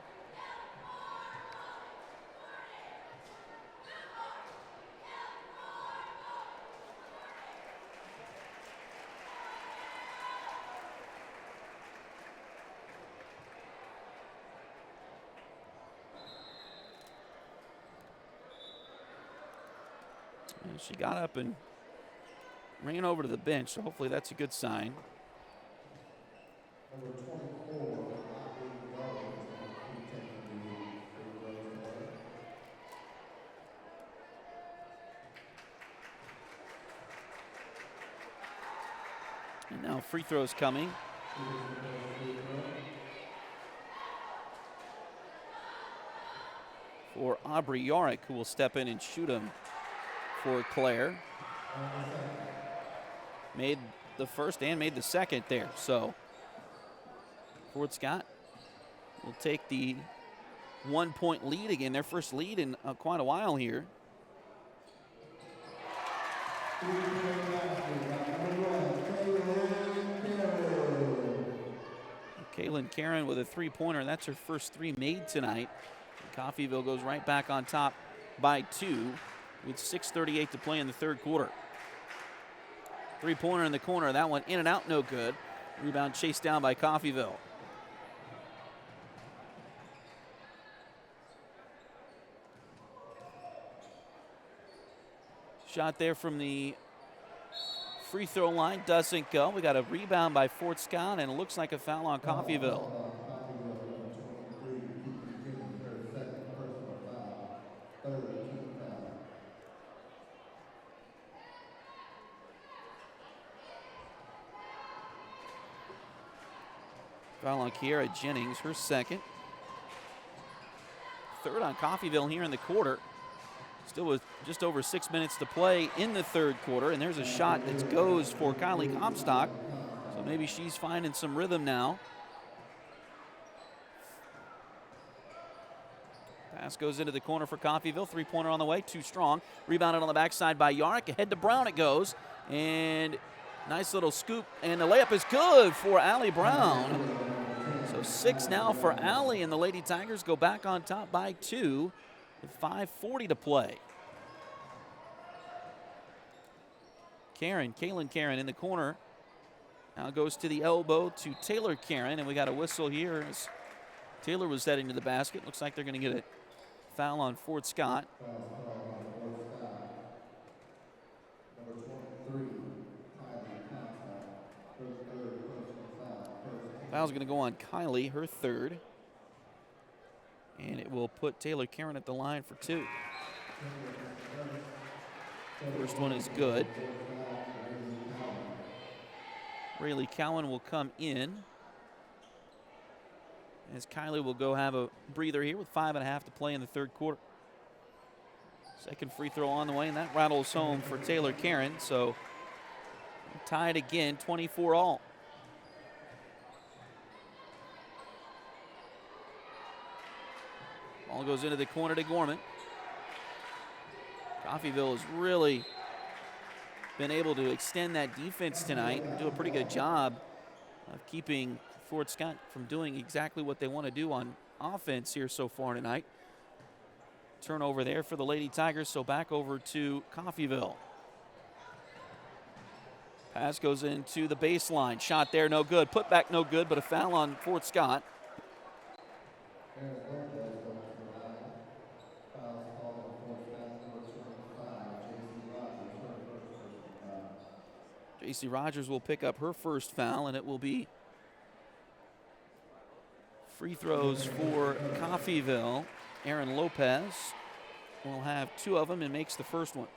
And she got up and ran over to the bench, so hopefully that's a good sign. Number 24, Eileen Garland, is taking the free throws today. free throws coming. For Aubrey Yarick, who will step in and shoot him for Claire. Made the first and made the second there. So Fort Scott will take the 1-point lead again. Their first lead in quite a while here. Kaylin Karen with a three-pointer. That's her first three made tonight. Coffeyville goes right back on top by 2 with 6:38 to play in the third quarter. Three-pointer in the corner. That one in and out, no good. Rebound chased down by Coffeyville. Shot there from the free throw line doesn't go. We got a rebound by Fort Scott, and it looks like a foul on Coffeyville. Foul on Kiera Jennings, her second. Third on Coffeyville here in the quarter. Still with just over 6 minutes to play in the third quarter, and there's a shot that goes for Kylie Comstock. So maybe she's finding some rhythm now. Pass goes into the corner for Coffeyville. Three-pointer on the way, too strong. Rebounded on the backside by Yarick. Ahead to Brown it goes. And nice little scoop, and the layup is good for Allie Brown. So 6 now for Allie, and the Lady Tigers go back on top by 2 with 5:40 to play. Kaylin Karen in the corner. Now goes to the elbow to Taylor Karen, and we got a whistle here as Taylor was heading to the basket. Looks like they're going to get a foul on Fort Scott. Foul's going to go on Kylie, her third. And it will put Taylor Karen at the line for 2. First one is good. Rayleigh Cowan will come in, as Kylie will go have a breather here with 5.5 to play in the third quarter. Second free throw on the way, and that rattles home for Taylor Karen. So tied again, 24 all. Ball goes into the corner to Gorman. Coffeyville has really been able to extend that defense tonight, do a pretty good job of keeping Fort Scott from doing exactly what they want to do on offense here so far tonight. Turnover there for the Lady Tigers, so back over to Coffeyville. Pass goes into the baseline. Shot there, no good. Put back, no good, but a foul on Fort Scott. J.C. Rogers will pick up her first foul, and it will be free throws for Coffeyville. Aaron Lopez will have 2 of them and makes the first one.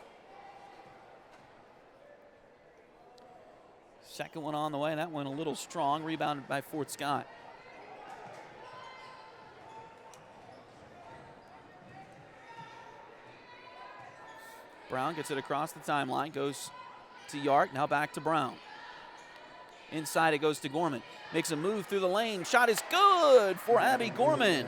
Second one on the way. That one a little strong. Rebounded by Fort Scott. Brown gets it across the timeline. Goes to Yark. Now back to Brown. Inside it goes to Gorman. Makes a move through the lane. Shot is good for Abby Gorman.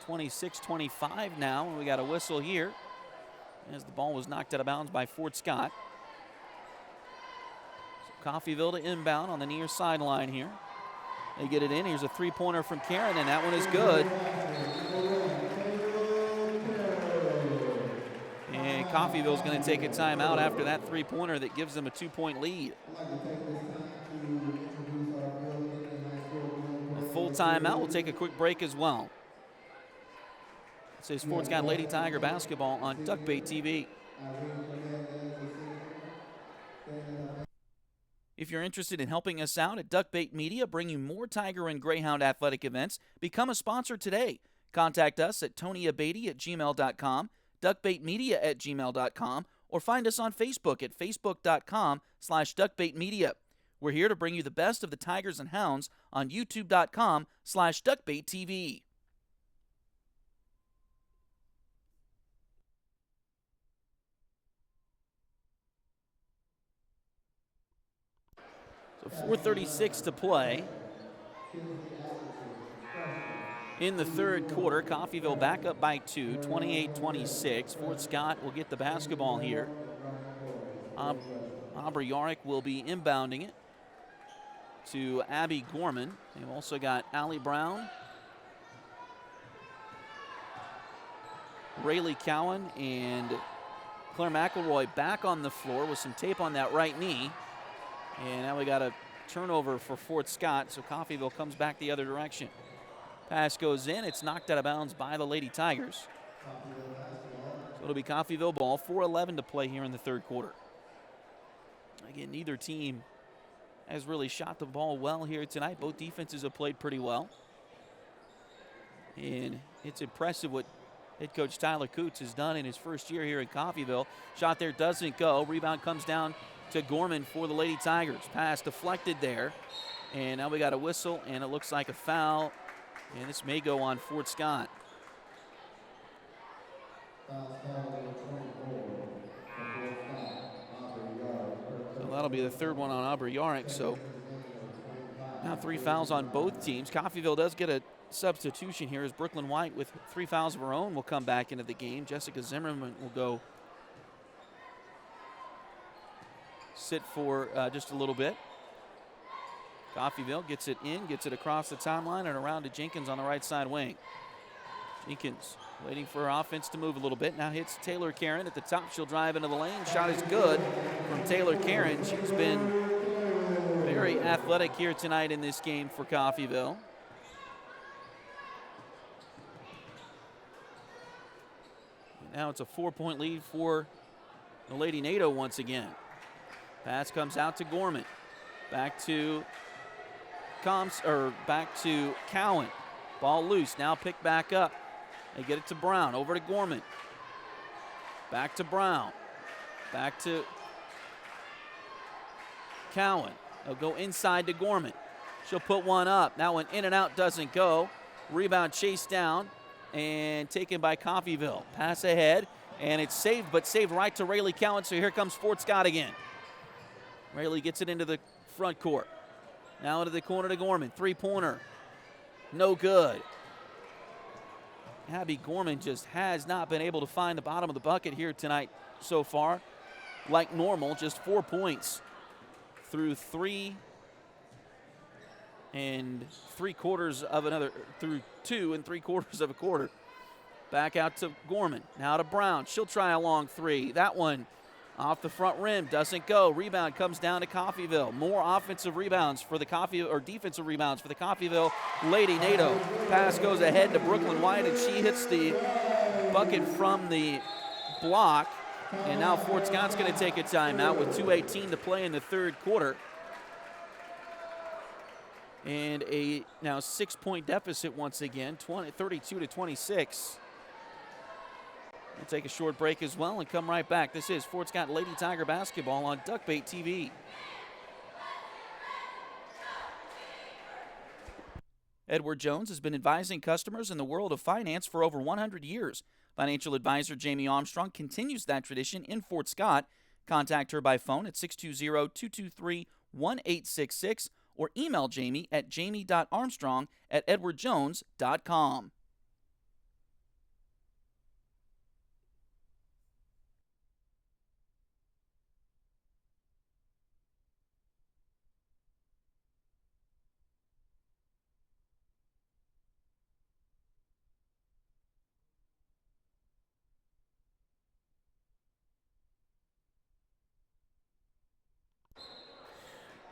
26-25 now, and we got a whistle here as the ball was knocked out of bounds by Fort Scott. So Coffeyville to inbound on the near sideline here. They get it in. Here's a three-pointer from Karen, and that one is good. And Coffeyville's going to take a timeout after that three-pointer that gives them a 2-point lead. A full timeout. We'll take a quick break as well. It says Fort Scott Lady Tiger basketball on Duckbait TV. If you're interested in helping us out at Duckbait Media, bring you more Tiger and Greyhound athletic events, become a sponsor today. Contact us at TonyAbeatty@gmail.com. duckbaitmedia@gmail.com, or find us on Facebook at facebook.com/duckbaitmedia. We're here to bring you the best of the Tigers and Hounds on youtube.com/duckbaittv. So 4:36 to play in the third quarter. Coffeyville back up by 2, 28-26. Fort Scott will get the basketball here. Aubrey Yarick will be inbounding it to Abby Gorman. They've also got Allie Brown, Rayleigh Cowan, and Claire McElroy back on the floor with some tape on that right knee. And now we got a turnover for Fort Scott, so Coffeyville comes back the other direction. Pass goes in. It's knocked out of bounds by the Lady Tigers. So it'll be Coffeyville ball. 4:11 to play here in the third quarter. Again, neither team has really shot the ball well here tonight. Both defenses have played pretty well. And it's impressive what head coach Tyler Coots has done in his first year here in Coffeyville. Shot there doesn't go. Rebound comes down to Gorman for the Lady Tigers. Pass deflected there. And now we got a whistle, and it looks like a foul. And this may go on Fort Scott. So that'll be the third one on Aubrey Yarick. So now 3 fouls on both teams. Coffeyville does get a substitution here as Brooklyn White, with 3 fouls of her own, will come back into the game. Jessica Zimmerman will go sit for just a little bit. Coffeyville gets it in, gets it across the timeline and around to Jenkins on the right side wing. Jenkins waiting for her offense to move a little bit. Now hits Taylor Karen at the top. She'll drive into the lane. Shot is good from Taylor Karen. She's been very athletic here tonight in this game for Coffeyville. Now it's a 4-point lead for the Lady Nado once again. Pass comes out to Gorman. Back to Cowan. Ball loose. Now picked back up. They get it to Brown. Over to Gorman. Back to Brown. Back to Cowan. They'll go inside to Gorman. She'll put one up. That one in and out, doesn't go. Rebound chased down and taken by Coffeyville. Pass ahead, and it's saved, but saved right to Rayleigh Cowan. So here comes Fort Scott again. Rayleigh gets it into the front court. Now into the corner to Gorman. 3-pointer. No good. Abby Gorman just has not been able to find the bottom of the bucket here tonight so far. Like normal, just 4 points through 3 3/4 of another, through 2 3/4 of a quarter. Back out to Gorman. Now to Brown. She'll try a long 3. That one off the front rim, doesn't go. Rebound comes down to Coffeyville. More offensive rebounds for the defensive rebounds for the Coffeyville Lady Nado. Pass goes ahead to Brooklyn White, and she hits the bucket from the block. And now Fort Scott's going to take a timeout with 2:18 to play in the third quarter. And a now 6-point deficit once again, 32-26. We'll take a short break as well and come right back. This is Fort Scott Lady Tiger basketball on Duckbait TV. Edward Jones has been advising customers in the world of finance for over 100 years. Financial advisor Jamie Armstrong continues that tradition in Fort Scott. Contact her by phone at 620-223-1866 or email Jamie at jamie.armstrong@edwardjones.com.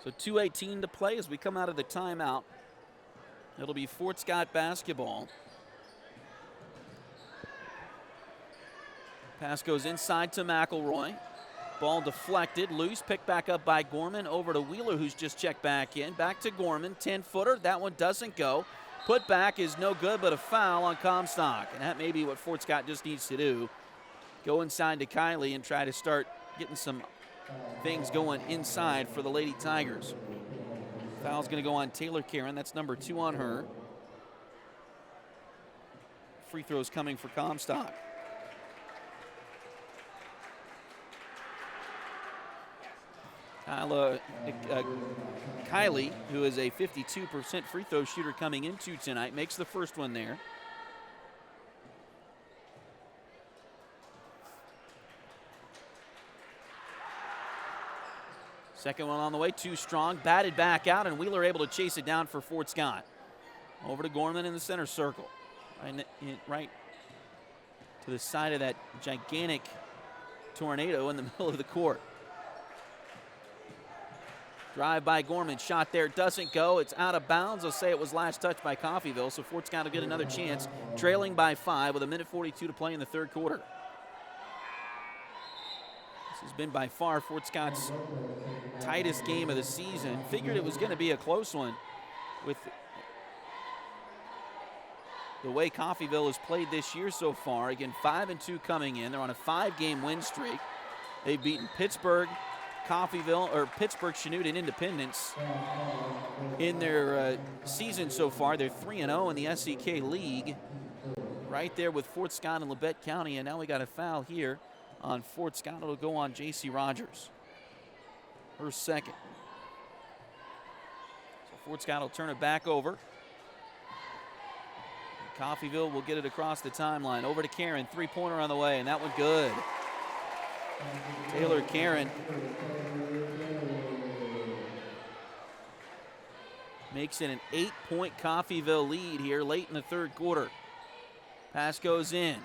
So 2:18 to play as we come out of the timeout. It'll be Fort Scott basketball. Pass goes inside to McElroy. Ball deflected, loose, picked back up by Gorman. Over to Wheeler, who's just checked back in. Back to Gorman, 10-footer. That one doesn't go. Put back is no good, but a foul on Comstock. And that may be what Fort Scott just needs to do. go inside to Kylie and try to start getting some things going inside for the Lady Tigers. Foul's going to go on Taylor Karen. That's number 2 on her. Free throws coming for Comstock. Kylie, who is a 52% free throw shooter coming into tonight, makes the first one there. Second one on the way, too strong, batted back out, and Wheeler able to chase it down for Fort Scott. Over to Gorman in the center circle. Right to the side of that gigantic tornado in the middle of the court. Drive by Gorman, shot there, doesn't go. It's out of bounds. They'll say it was last touched by Coffeyville, so Fort Scott will get another chance, trailing by 5 with 1:42 to play in the third quarter. This has been by far Fort Scott's tightest game of the season. Figured it was going to be a close one with the way Coffeyville has played this year so far. Again, 5-2 coming in. They're on a 5-game win streak. They've beaten Pittsburgh, Pittsburgh, Chanute, and Independence in their season so far. They're 3-0 in the SEK League, right there with Fort Scott and Labette County. And now we got a foul here on Fort Scott. It'll go on J.C. Rogers, her second. So Fort Scott will turn it back over. Coffeyville will get it across the timeline. Over to Karen, three-pointer on the way, and that one good. Taylor Karen makes it an 8-point Coffeyville lead here late in the third quarter. Pass goes in.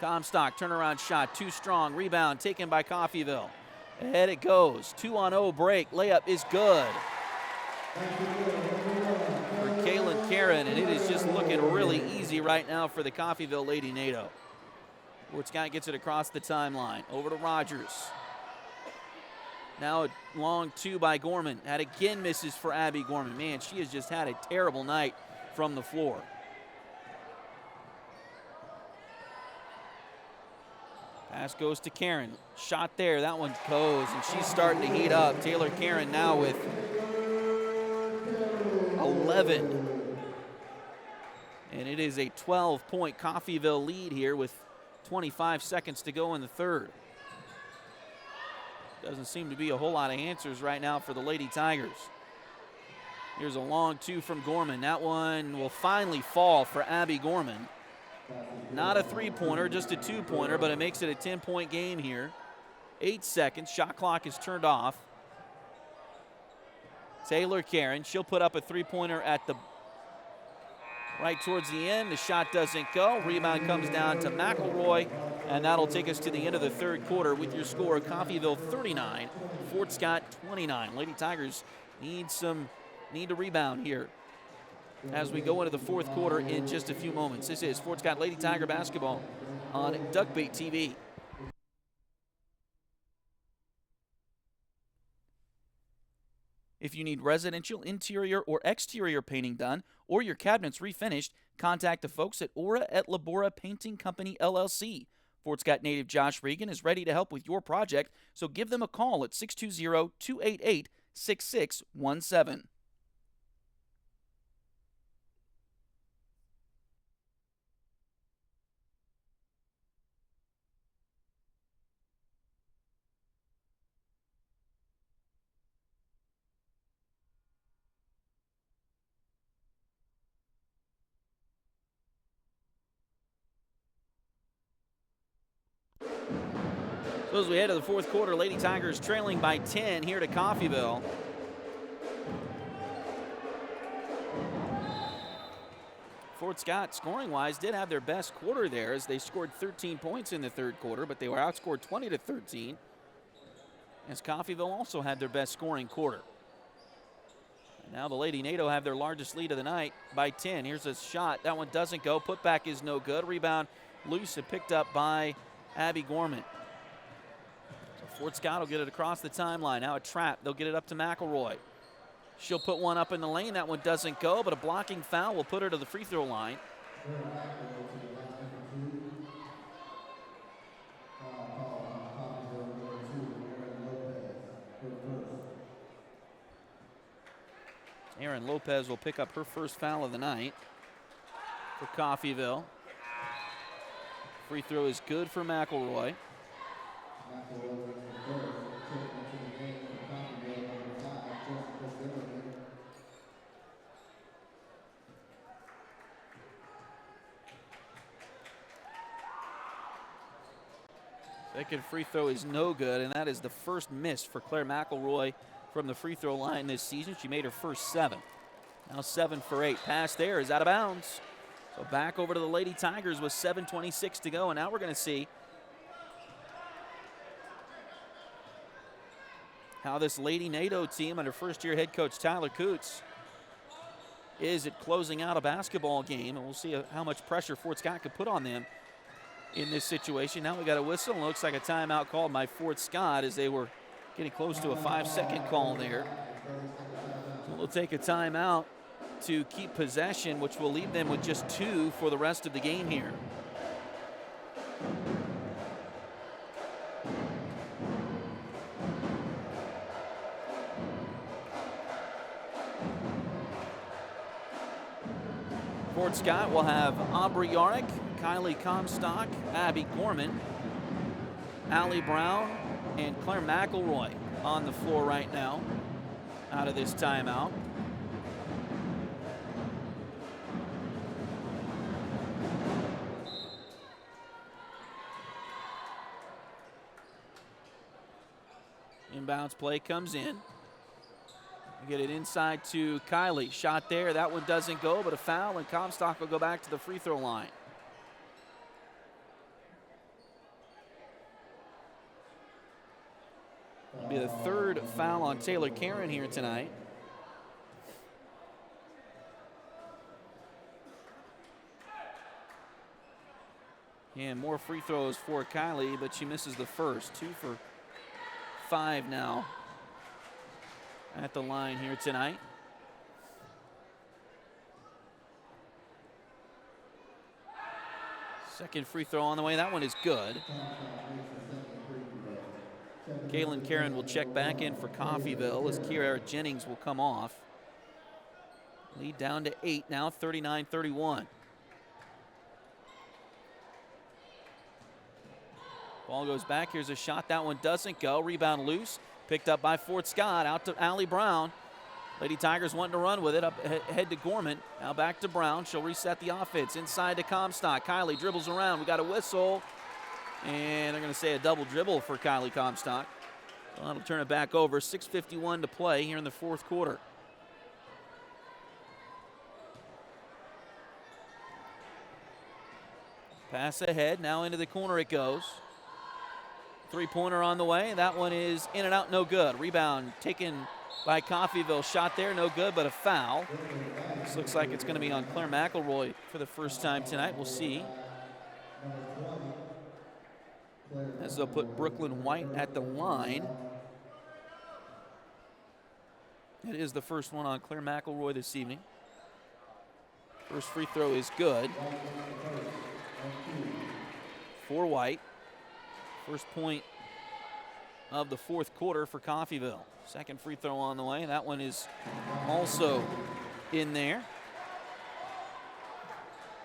Comstock, turnaround shot, too strong. Rebound taken by Coffeyville. Ahead it goes. 2-on-0 break. Layup is good for Kaylin Karen, and it is just looking really easy right now for the Coffeyville Lady Nado. Fort Scott gets it across the timeline. Over to Rogers. Now a long 2 by Gorman. That again misses for Abby Gorman. Man, she has just had a terrible night from the floor. Pass goes to Karen. Shot there. That one goes, and she's starting to heat up. Taylor Karen now with 11. And it is a 12-point Coffeyville lead here with 25 seconds to go in the third. Doesn't seem to be a whole lot of answers right now for the Lady Tigers. Here's a long 2 from Gorman. That one will finally fall for Abby Gorman. Not a three-pointer, just a two-pointer, but it makes it a 10-point game here. 8 seconds. Shot clock is turned off. Taylor Karen, she'll put up a three-pointer at the right towards the end. The shot doesn't go. Rebound comes down to McElroy, and that'll take us to the end of the third quarter with your score: Coffeyville 39, Fort Scott 29. Lady Tigers need to rebound here as we go into the fourth quarter in just a few moments. This is Fort Scott Lady Tiger basketball on Duckbait TV. If you need residential interior or exterior painting done or your cabinets refinished, contact the folks at Aura et Labora Painting Company, LLC. Fort Scott native Josh Regan is ready to help with your project, so give them a call at 620-288-6617. So as we head to the fourth quarter, Lady Tigers trailing by 10 here to Coffeyville. Fort Scott, scoring-wise, did have their best quarter there as they scored 13 points in the third quarter, but they were outscored 20-13. As Coffeyville also had their best scoring quarter. And now the Lady Nado have their largest lead of the night by 10. Here's a shot. That one doesn't go. Putback is no good. Rebound loose and picked up by Abby Gorman. Fort Scott will get it across the timeline. Now a trap. They'll get it up to McElroy. She'll put one up in the lane. That one doesn't go, but a blocking foul will put her to the free throw line. Aaron Lopez will pick up her first foul of the night for Coffeyville. Free throw is good for McElroy. Second free throw is no good, and that is the first miss for Claire McElroy from the free throw line this season. She made her first 7. Now 7 for 8. Pass there is out of bounds. So back over to the Lady Tigers with 7:26 to go, and now we're going to see how this Lady Nado team under first-year head coach Tyler Coots is at closing out a basketball game, and we'll see how much pressure Fort Scott could put on them in this situation. Now we got a whistle, and looks like a timeout called by Fort Scott as they were getting close to a 5-second call there. So we'll take a timeout to keep possession, which will leave them with just 2 for the rest of the game here. Fort Scott will have Aubrey Yarrick, Kylie Comstock, Abby Gorman, Allie Brown, and Claire McElroy on the floor right now out of this timeout. Inbounds play comes in. Get it inside to Kylie. Shot there. That one doesn't go, but a foul, and Comstock will go back to the free throw line. It'll be the third foul on Taylor Karen here tonight. And more free throws for Kylie, but she misses the first. 2 for 5 now at the line here tonight. Second free throw on the way. That one is good. Kaylin Karen will check back in for Coffeyville as Kiara Jennings will come off. Lead down to 8 now, 39-31. Ball goes back. Here's a shot. That one doesn't go. Rebound loose. Picked up by Fort Scott. Out to Allie Brown. Lady Tigers wanting to run with it. Up ahead to Gorman. Now back to Brown. She'll reset the offense. Inside to Comstock. Kylie dribbles around. We got a whistle. And they're going to say a double dribble for Kylie Comstock. So that'll turn it back over. 6:51 to play here in the fourth quarter. Pass ahead. Now into the corner it goes. Three-pointer on the way. That one is in and out, no good. Rebound taken by Coffeyville. Shot there, no good, but a foul. This looks like it's going to be on Claire McElroy for the first time tonight. We'll see. As they'll put Brooklyn White at the line. It is the first one on Claire McElroy this evening. First free throw is good for White. First point of the fourth quarter for Coffeyville. Second free throw on the way. That one is also in there.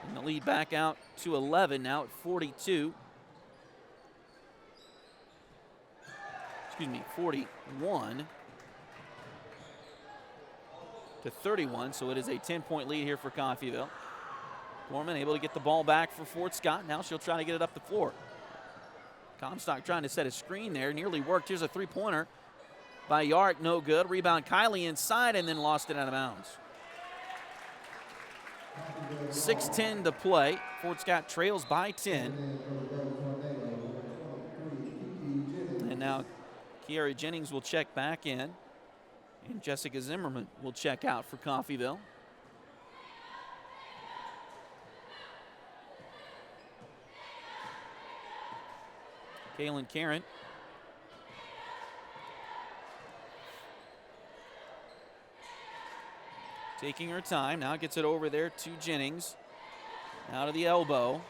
And the lead back out to 11 now at 42. Excuse me, 41 to 31. So it is a 10-point lead here for Coffeyville. Gorman able to get the ball back for Fort Scott. Now she'll try to get it up the floor. Comstock trying to set a screen there. Nearly worked. Here's a three-pointer by Yark. No good. Rebound Kylie inside and then lost it out of bounds. 6:10 to play. Fort Scott trails by 10. And now Kiara Jennings will check back in. And Jessica Zimmerman will check out for Coffeyville. Kaylin Karen. Taking her time. Now gets it over there to Jennings. Now to the elbow.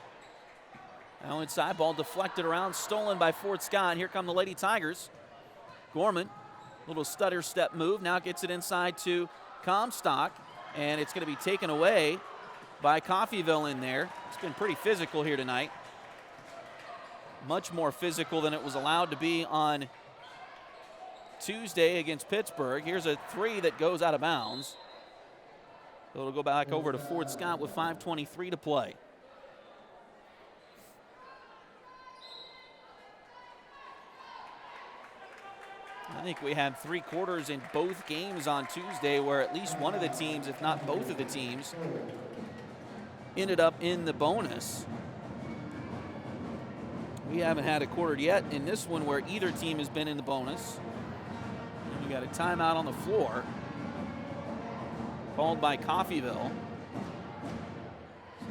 Now inside. Ball deflected around. Stolen by Fort Scott. Here come the Lady Tigers. Gorman. Little stutter step move. Now gets it inside to Comstock, and it's going to be taken away by Coffeyville in there. It's been pretty physical here tonight. Much more physical than it was allowed to be on Tuesday against Pittsburgh. Here's a three that goes out of bounds. So it'll go back over to Fort Scott with 5:23 to play. I think we had 3 quarters in both games on Tuesday where at least one of the teams, if not both of the teams, ended up in the bonus. We haven't had a quarter yet in this one where either team has been in the bonus. And we got a timeout on the floor called by Coffeyville.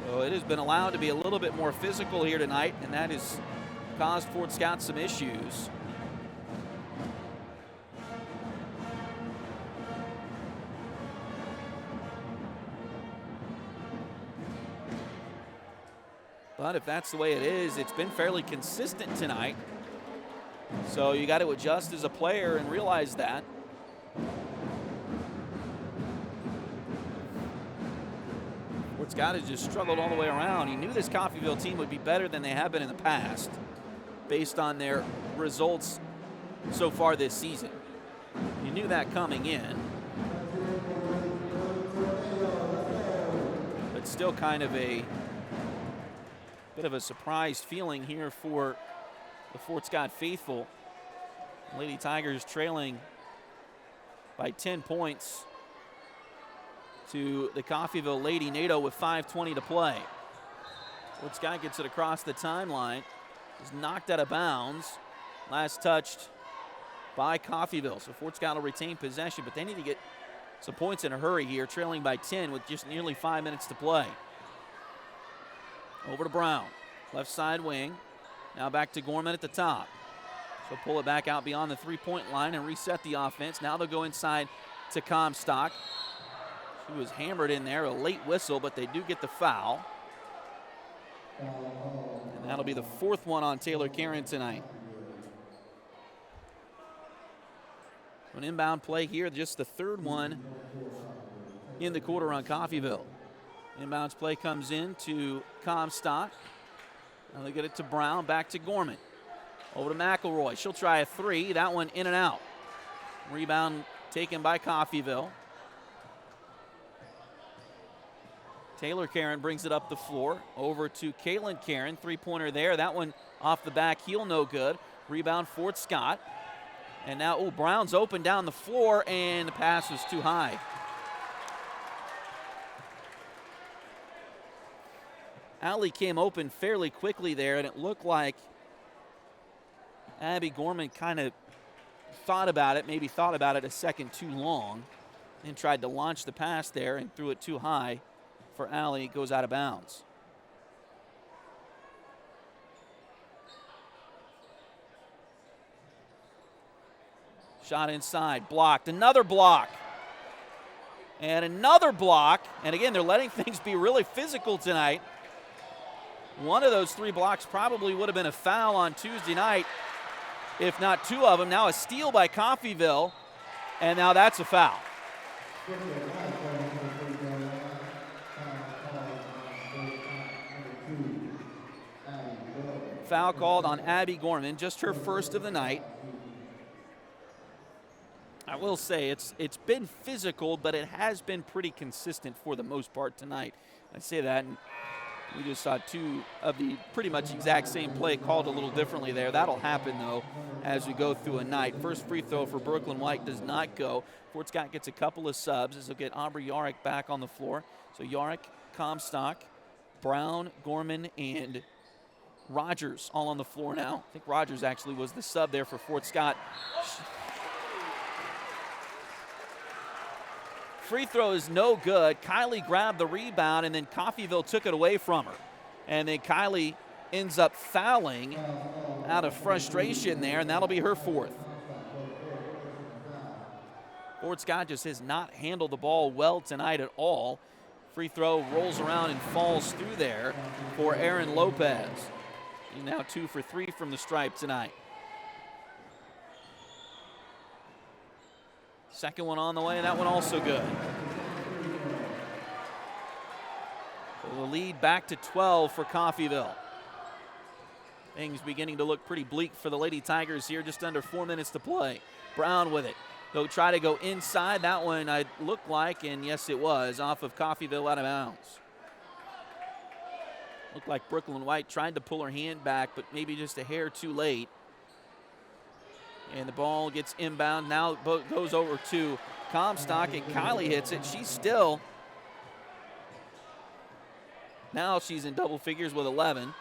So it has been allowed to be a little bit more physical here tonight, and that has caused Fort Scott some issues. But if that's the way it is, it's been fairly consistent tonight. So you got to adjust as a player and realize that. Fort Scott has just struggled all the way around. He knew this Coffeyville team would be better than they have been in the past based on their results so far this season. You knew that coming in. But still kind of a bit of a surprised feeling here for the Fort Scott faithful. Lady Tigers trailing by 10 points to the Coffeyville Lady Nado with 5:20 to play. Fort Scott gets it across the timeline. Is knocked out of bounds. Last touched by Coffeyville. So Fort Scott will retain possession, but they need to get some points in a hurry here, trailing by 10 with just nearly 5 minutes to play. Over to Brown, left side wing. Now back to Gorman at the top. So pull it back out beyond the three-point line and reset the offense. Now they'll go inside to Comstock. She was hammered in there, a late whistle, but they do get the foul. And that'll be the 4th one on Taylor Karen tonight. An inbound play here, just the 3rd one in the quarter on Coffeyville. Inbounds play comes in to Comstock. Now they get it to Brown, back to Gorman. Over to McElroy. She'll try a 3. That one in and out. Rebound taken by Coffeyville. Taylor Karen brings it up the floor. Over to Caitlin Karen. 3-pointer there. That one off the back heel, no good. Rebound Fort Scott. And now, Brown's open down the floor, and the pass was too high. Allie came open fairly quickly there, and it looked like Abby Gorman kind of thought about it a second too long, and tried to launch the pass there and threw it too high for Allie. It goes out of bounds. Shot inside, blocked, another block. And another block, and again, they're letting things be really physical tonight. One of those 3 blocks probably would have been a foul on Tuesday night, if not 2 of them. Now a steal by Coffeyville, and now that's a foul. Foul called on Abby Gorman, just her 1st of the night. I will say it's been physical, but it has been pretty consistent for the most part tonight. I say that, and we just saw 2 of the pretty much exact same play called a little differently there. That'll happen, though, as we go through a night. First free throw for Brooklyn White does not go. Fort Scott gets a couple of subs as they'll get Aubrey Yarrick back on the floor. So Yarrick, Comstock, Brown, Gorman, and Rogers all on the floor now. I think Rogers actually was the sub there for Fort Scott. Free throw is no good. Kylie grabbed the rebound, and then Coffeyville took it away from her. And then Kylie ends up fouling out of frustration there, and that'll be her 4th. Fort Scott just has not handled the ball well tonight at all. Free throw rolls around and falls through there for Aaron Lopez. He's now 2 for 3 from the stripe tonight. Second one on the way, and that one also good. So the lead back to 12 for Coffeyville. Things beginning to look pretty bleak for the Lady Tigers here, just under 4 minutes to play. Brown with it. They'll try to go inside. That one looked like, and yes it was, off of Coffeyville out of bounds. Looked like Brooklyn White tried to pull her hand back, but maybe just a hair too late. And the ball gets inbound. Now it goes over to Comstock, and Kylie hits it. She's still, now she's in double figures with 11.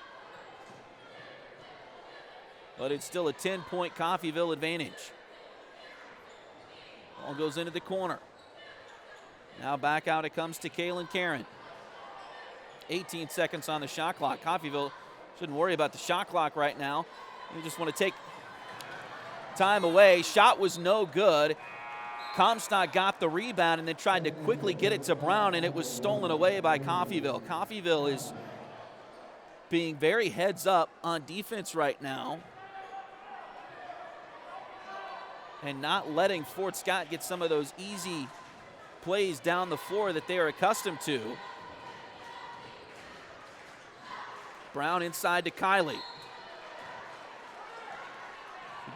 But it's still a 10-point Coffeyville advantage. Ball goes into the corner. Now back out it comes to Kaylin Karen. 18 seconds on the shot clock. Coffeyville shouldn't worry about the shot clock right now. You just want to take time away. Shot was no good. Comstock got the rebound and then tried to quickly get it to Brown, and it was stolen away by Coffeyville. Coffeyville is being very heads up on defense right now and not letting Fort Scott get some of those easy plays down the floor that they are accustomed to. Brown inside to Kylie.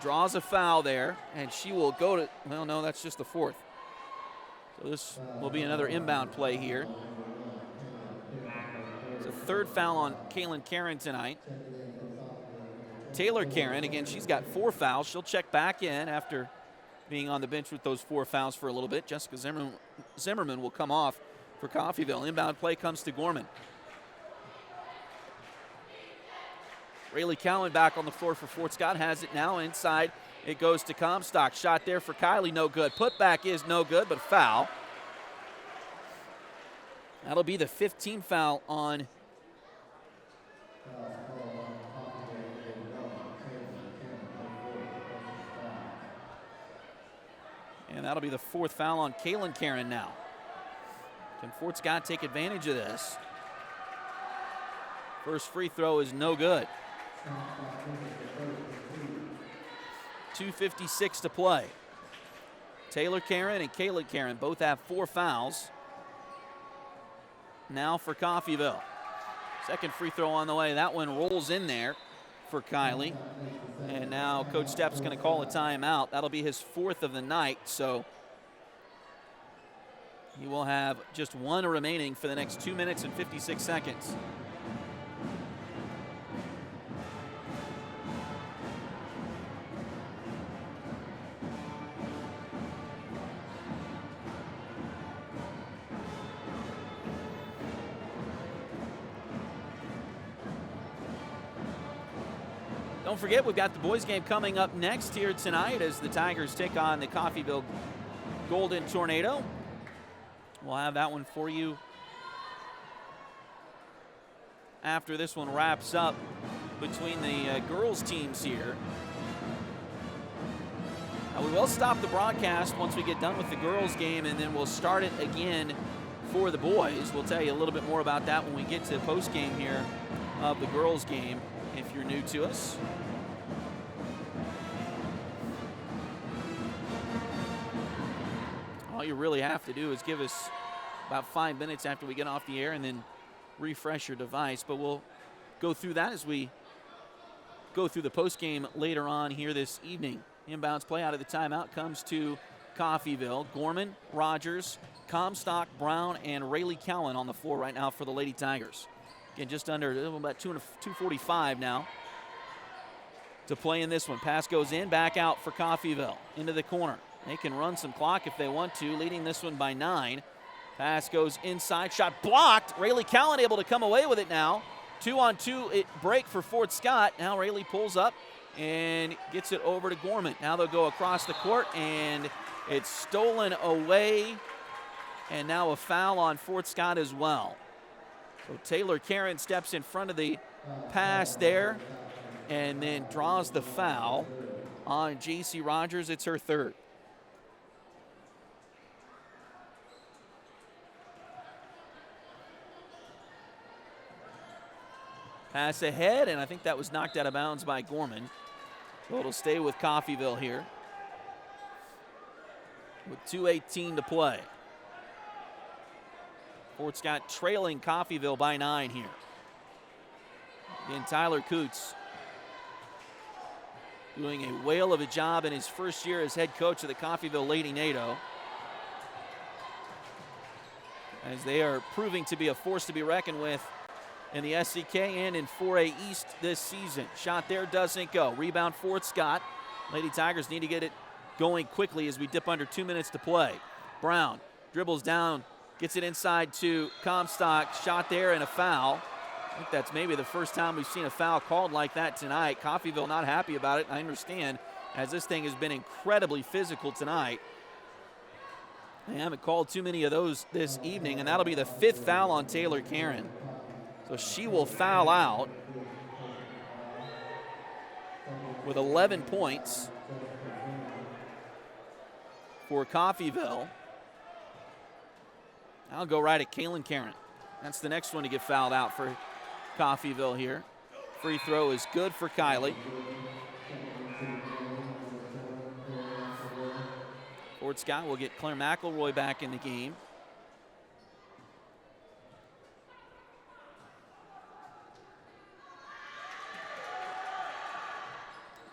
Draws a foul there, and she will go to, well, no, that's just the fourth. So this will be another inbound play here. It's a third foul on Kaylin Karen tonight. Taylor Karen, again, she's got 4 fouls. She'll check back in after being on the bench with those 4 fouls for a little bit. Jessica Zimmerman will come off for Coffeyville. Inbound play comes to Gorman. Rayleigh Cowan back on the floor for Fort Scott, has it now inside. It goes to Comstock. Shot there for Kylie, no good. Putback is no good, but foul. That'll be the 15th foul on and that'll be the 4th foul on Kaylin Karen now. Can Fort Scott take advantage of this? First free throw is no good. 2:56 to play. Taylor Karen and Kayla Karen both have 4 fouls. Now for Coffeyville. Second free throw on the way. That one rolls in there for Kylie. And now Coach Stepp's going to call a timeout. That'll be his 4th of the night. So he will have just 1 remaining for the next 2 minutes and 56 seconds. Don't forget, we've got the boys game coming up next here tonight as the Tigers take on the Coffeyville Golden Tornado. We'll have that one for you after this one wraps up between the girls teams here. Now, we will stop the broadcast once we get done with the girls game, and then we'll start it again for the boys. We'll tell you a little bit more about that when we get to the post game here of the girls game if you're new to us. All you really have to do is give us about 5 minutes after we get off the air and then refresh your device. But we'll go through that as we go through the post game later on here this evening. Inbounds play out of the timeout comes to Coffeyville. Gorman, Rogers, Comstock, Brown, and Rayleigh Cowan on the floor right now for the Lady Tigers. Again, just under about 2:45 now to play in this one. Pass goes in, back out for Coffeyville. Into the corner. They can run some clock if they want to, leading this one by 9. Pass goes inside, shot blocked. Rayleigh Cowan able to come away with it now. 2-on-2 break for Fort Scott. Now Rayleigh pulls up and gets it over to Gorman. Now they'll go across the court, and it's stolen away. And now a foul on Fort Scott as well. So Taylor Karen steps in front of the pass there and then draws the foul on J.C. Rogers. It's her 3rd. Pass ahead, and I think that was knocked out of bounds by Gorman. So it'll stay with Coffeyville here with 2:18 to play. Fort Scott trailing Coffeyville by 9 here. Again, Tyler Coots doing a whale of a job in his first year as head coach of the Coffeyville Lady Nado, as they are proving to be a force to be reckoned with in the SCK and in 4A East this season. Shot there doesn't go. Rebound Fort Scott. Lady Tigers need to get it going quickly as we dip under 2 minutes to play. Brown dribbles down, gets it inside to Comstock. Shot there and a foul. I think that's maybe the first time we've seen a foul called like that tonight. Coffeyville not happy about it, I understand, as this thing has been incredibly physical tonight. They haven't called too many of those this evening, and that'll be the 5th foul on Taylor Karen. So she will foul out with 11 points for Coffeyville. I'll go right at Kaylin Karen. That's the next one to get fouled out for Coffeyville here. Free throw is good for Kylie. Fort Scott will get Claire McElroy back in the game.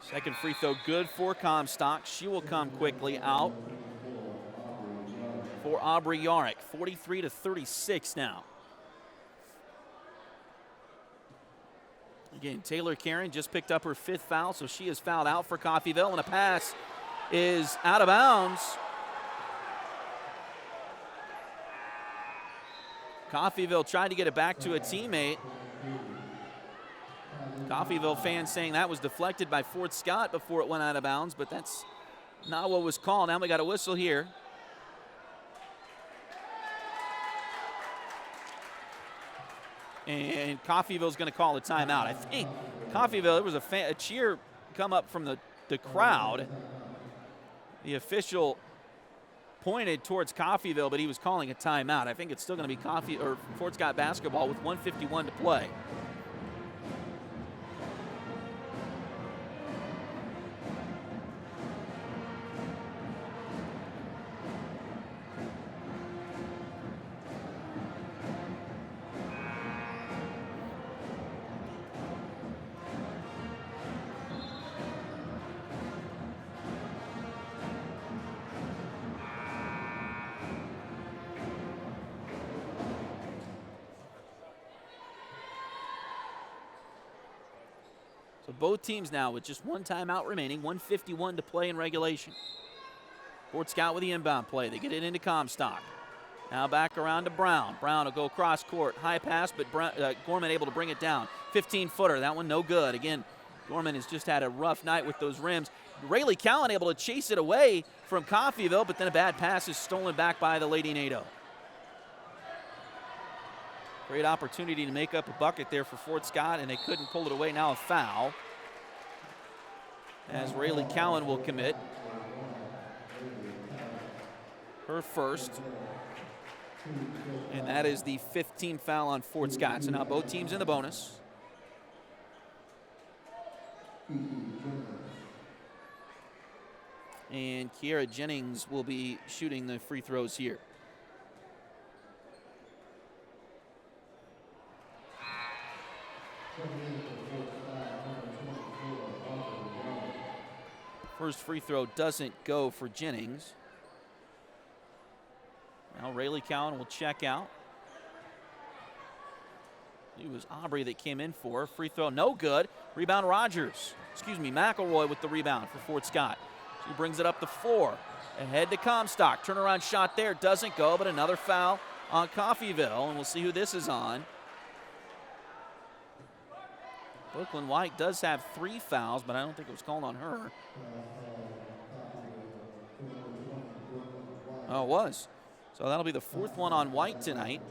Second free throw good for Comstock. She will come quickly out for Aubrey Yarrick. 43-36 now. Again, Taylor Karen just picked up her 5th foul, so she is fouled out for Coffeyville, and a pass is out of bounds. Coffeyville tried to get it back to a teammate. Coffeyville fans saying that was deflected by Fort Scott before it went out of bounds, but that's not what was called. Now we got a whistle here. And Coffeyville's going to call a timeout. I think Coffeyville, there was a cheer come up from the crowd. The official pointed towards Coffeyville, but he was calling a timeout. I think it's still going to be Fort Scott basketball with 1:51 to play. So both teams now with just one timeout remaining, 1:51 to play in regulation. Fort Scott with the inbound play. They get it into Comstock. Now back around to Brown. Brown will go across court. High pass, but Gorman able to bring it down. 15-footer, that one no good. Again, Gorman has just had a rough night with those rims. Rayleigh Cowan able to chase it away from Coffeyville, but then a bad pass is stolen back by the Lady Nado. Great opportunity to make up a bucket there for Fort Scott, and they couldn't pull it away. Now a foul, as Rayleigh Cowan will commit her first. And that is the 15th foul on Fort Scott. So now both teams in the bonus. And Kiera Jennings will be shooting the free throws here. First free throw doesn't go for Jennings. Now Rayleigh Cowan will check out. It was Aubrey that came in for her. Free throw, no good. Rebound Rogers. McElroy with the rebound for Fort Scott. She brings it up the floor. Ahead to Comstock. Turnaround shot there, doesn't go, but another foul on Coffeyville, and we'll see who this is on. Brooklyn White does have 3 fouls, but I don't think it was called on her. Oh, it was. So that'll be the 4th one on White tonight.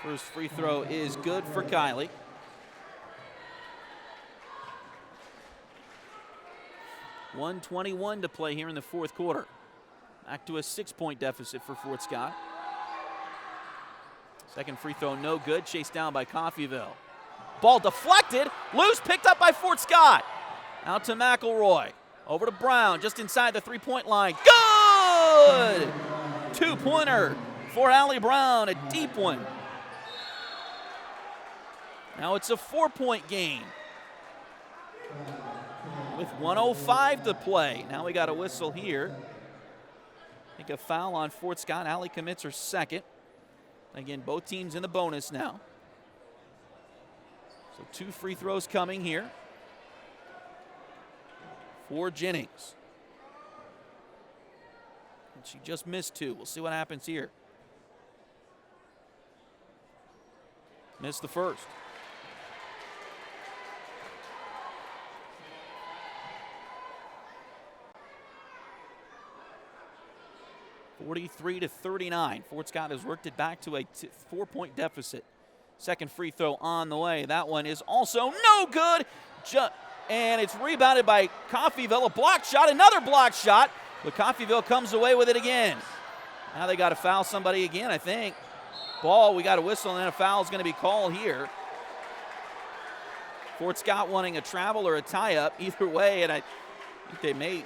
First free throw is good for Kylie. .121 to play here in the 4th quarter. Back to a 6-point deficit for Fort Scott. Second free throw, no good. Chased down by Coffeyville. Ball deflected. Loose, picked up by Fort Scott. Out to McElroy. Over to Brown, just inside the three-point line. Good! Two-pointer for Allie Brown, a deep one. Now it's a 4-point game with 1:05 to play. Now we got a whistle here. I think a foul on Fort Scott. Allie commits her second. Again, both teams in the bonus now. So 2 free throws coming here for Jennings. And she just missed 2. We'll see what happens here. Missed the first. (43-39). Fort Scott has worked it back to a 4-point deficit. Second free throw on the way. That one is also no good. And it's rebounded by Coffeyville. A block shot, another block shot. But Coffeyville comes away with it again. Now they got to foul somebody again, I think. Ball, we got a whistle, and then a foul is going to be called here. Fort Scott wanting a travel or a tie-up. Either way, and I think they may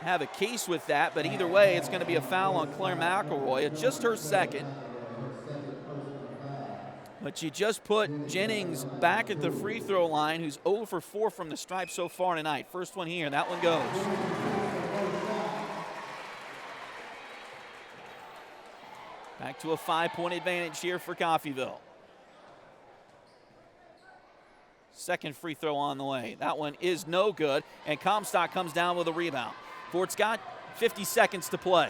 have a case with that, but either way, it's going to be a foul on Claire McElroy. It's just her second. But she just put Jennings back at the free throw line, who's 0 for 4 from the stripe so far tonight. First one here, that one goes. Back to a 5-point advantage here for Coffeyville. Second free throw on the way. That one is no good, and Comstock comes down with a rebound. Fort Scott, 50 seconds to play.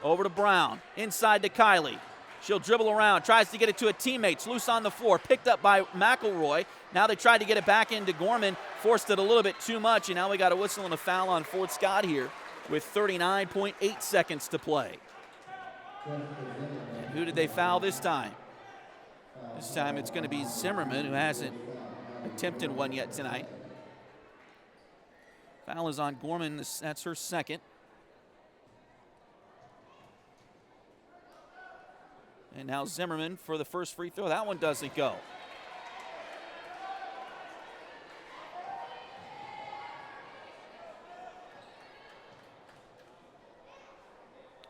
Over to Brown, inside to Kylie. She'll dribble around, tries to get it to a teammate. It's loose on the floor, picked up by McElroy. Now they tried to get it back into Gorman, forced it a little bit too much, and now we got a whistle and a foul on Fort Scott here with 39.8 seconds to play. And who did they foul this time? This time it's going to be Zimmerman, who hasn't attempted one yet tonight. Foul is on Gorman. That's her second. And now Zimmerman for the first free throw. That one doesn't go.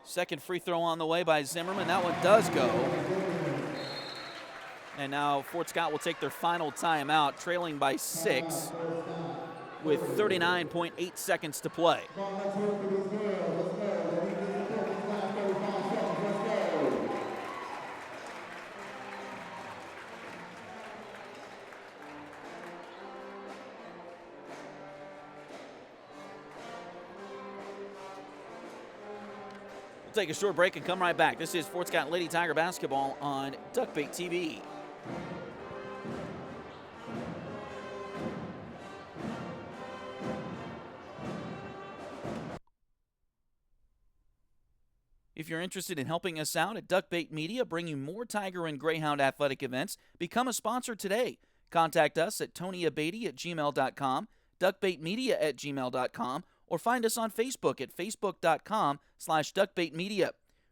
Second free throw on the way by Zimmerman. That one does go. And now Fort Scott will take their final timeout, trailing by 6 with 39.8 seconds to play. We'll take a short break and come right back. This is Fort Scott Lady Tiger basketball on Duckbait TV. If you're interested in helping us out at Duckbait Media, bringing more Tiger and Greyhound athletic events, become a sponsor today. Contact us at tonyabady@gmail.com, duckbaitmedia@gmail.com, or find us on Facebook at facebook.com/duckbaitmedia.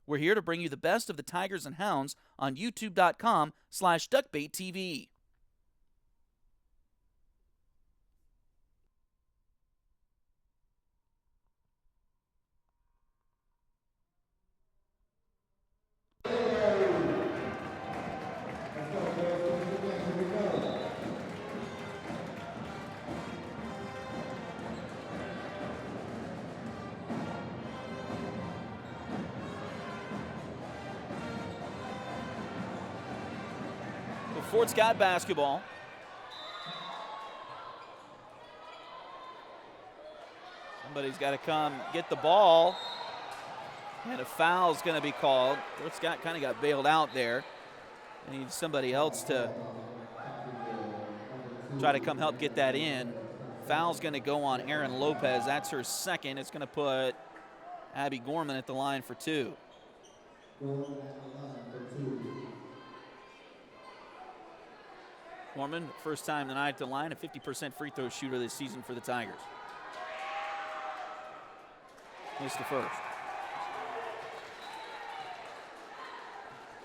We're here to bring you the best of the Tigers and Hounds on youtube.com/duckbaittv. Fort Scott basketball. Somebody's got to come get the ball. And a foul's going to be called. Fort Scott kind of got bailed out there. They need somebody else to try to come help get that in. Foul's going to go on Erin Lopez. That's her second. It's going to put Abby Gorman at the line for 2. Gorman, first time tonight at the line, a 50% free throw shooter this season for the Tigers. Missed the first.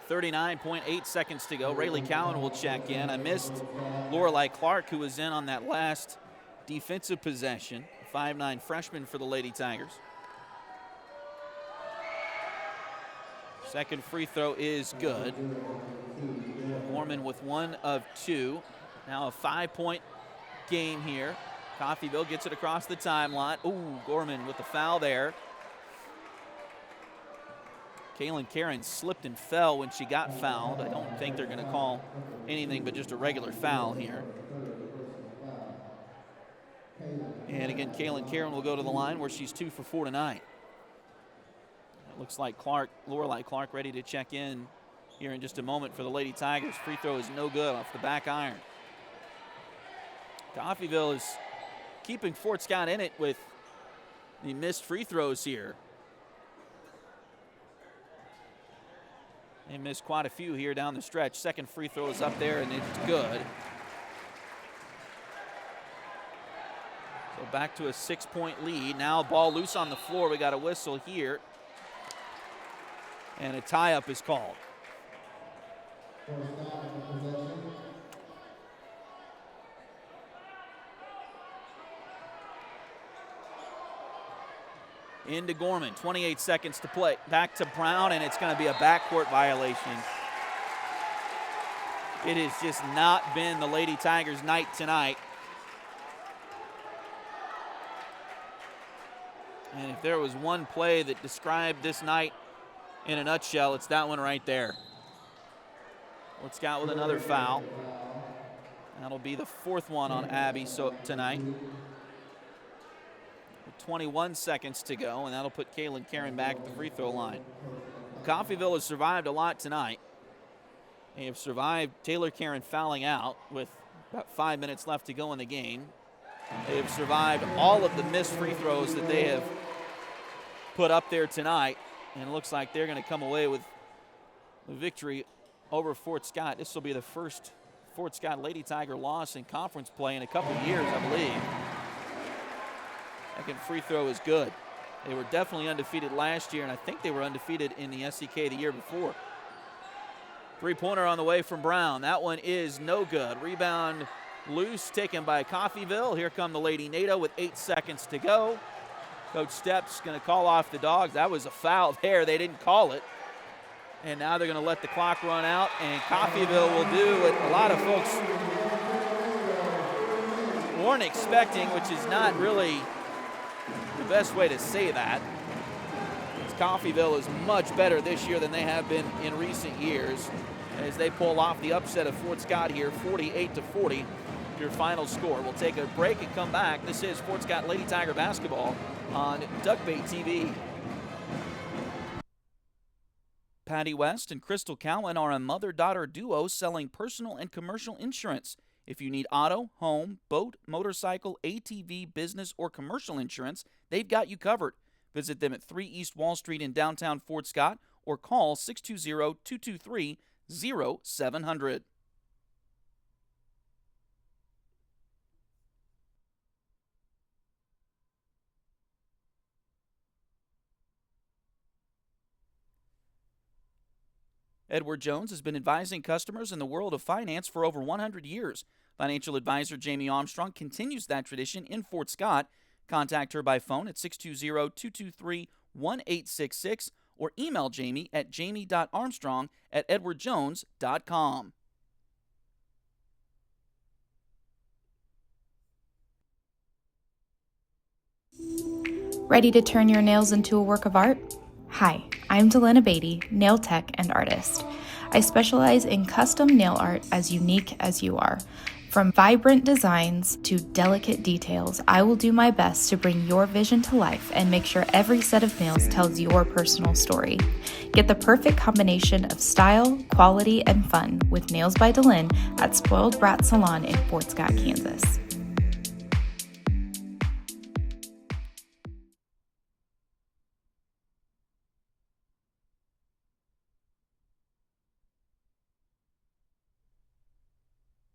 39.8 seconds to go. Rayleigh Cowan will check in. I missed Lorelei Clark, who was in on that last defensive possession 5'9" freshman for the Lady Tigers. Second free throw is good. Gorman with 1 of 2. Now a 5-point game here. Coffeyville gets it across the timeline. Ooh, Gorman with the foul there. Kaylin Karen slipped and fell when she got fouled. I don't think they're going to call anything but just a regular foul here. And again, Kaylin Karen will go to the line where she's 2 for 4 tonight. It looks like Lorelei Clark ready to check in here in just a moment for the Lady Tigers. Free throw is no good off the back iron. Coffeyville is keeping Fort Scott in it with the missed free throws here. They missed quite a few here down the stretch. Second free throw is up there, and it's good. So back to a 6-point lead. Now ball loose on the floor. We got a whistle here. And a tie-up is called. Into Gorman, 28 seconds to play. Back to Brown, and it's going to be a backcourt violation. It has just not been the Lady Tigers' night tonight. And if there was one play that described this night in a nutshell, it's that one right there. Fort Scott with another foul. That'll be the 4th one on Abby tonight. 21 seconds to go, and that'll put Kaylin Karen back at the free throw line. Coffeyville has survived a lot tonight. They have survived Taylor Karen fouling out with about 5 minutes left to go in the game. They have survived all of the missed free throws that they have put up there tonight, and it looks like they're going to come away with the victory over Fort Scott. This will be the first Fort Scott Lady Tiger loss in conference play in a couple years, I believe. Second free throw is good. They were definitely undefeated last year, and I think they were undefeated in the SEK the year before. Three-pointer on the way from Brown. That one is no good. Rebound loose, taken by Coffeyville. Here come the Lady Nado with 8 seconds to go. Coach Stepp's going to call off the Dogs. That was a foul there. They didn't call it. And now they're going to let the clock run out, and Coffeyville will do what a lot of folks weren't expecting, which is not really the best way to say that. Coffeyville is much better this year than they have been in recent years as they pull off the upset of Fort Scott here, 48-40, your final score. We'll take a break and come back. This is Fort Scott Lady Tiger basketball on Duckbait TV. Patty West and Crystal Cowan are a mother-daughter duo selling personal and commercial insurance. If you need auto, home, boat, motorcycle, ATV, business, or commercial insurance, they've got you covered. Visit them at 3 East Wall Street in downtown Fort Scott or call 620-223-0700. Edward Jones has been advising customers in the world of finance for over 100 years. Financial advisor Jamie Armstrong continues that tradition in Fort Scott. Contact her by phone at 620-223-1866 or email Jamie at jamie.armstrong@edwardjones.com. Ready to turn your nails into a work of art? Hi, I'm Delana Beatty, nail tech and artist. I specialize in custom nail art as unique as you are. From vibrant designs to delicate details, I will do my best to bring your vision to life and make sure every set of nails tells your personal story. Get the perfect combination of style, quality, and fun with Nails by Delin at Spoiled Brat Salon in Fort Scott, Kansas.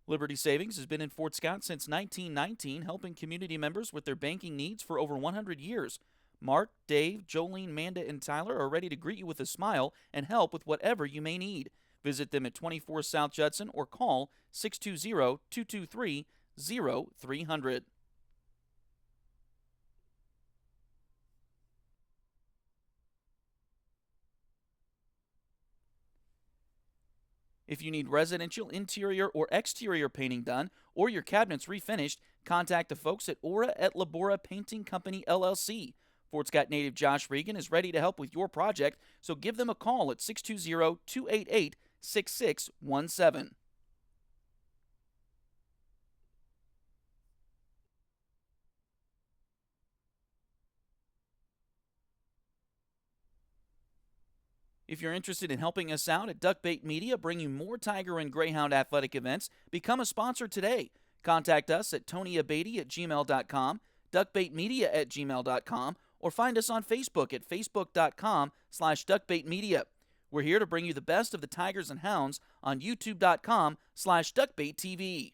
Liberty Savings has been in Fort Scott since 1919, helping community members with their banking needs for over 100 years. Mark, Dave, Jolene, Manda, and Tyler are ready to greet you with a smile and help with whatever you may need. Visit them at 24 South Judson or call 620-223-0300. If you need residential interior or exterior painting done or your cabinets refinished, contact the folks at Aura et Labora Painting Company, LLC. Fort Scott native Josh Regan is ready to help with your project, so give them a call at 620-288-6617. If you're interested in helping us out at Duckbait Media, bringing more Tiger and Greyhound athletic events, become a sponsor today. Contact us at tonyabady@gmail.com, duckbaitmedia@gmail.com, or find us on Facebook at facebook.com/duckbaitmedia. We're here to bring you the best of the Tigers and Hounds on youtube.com/duckbaittv.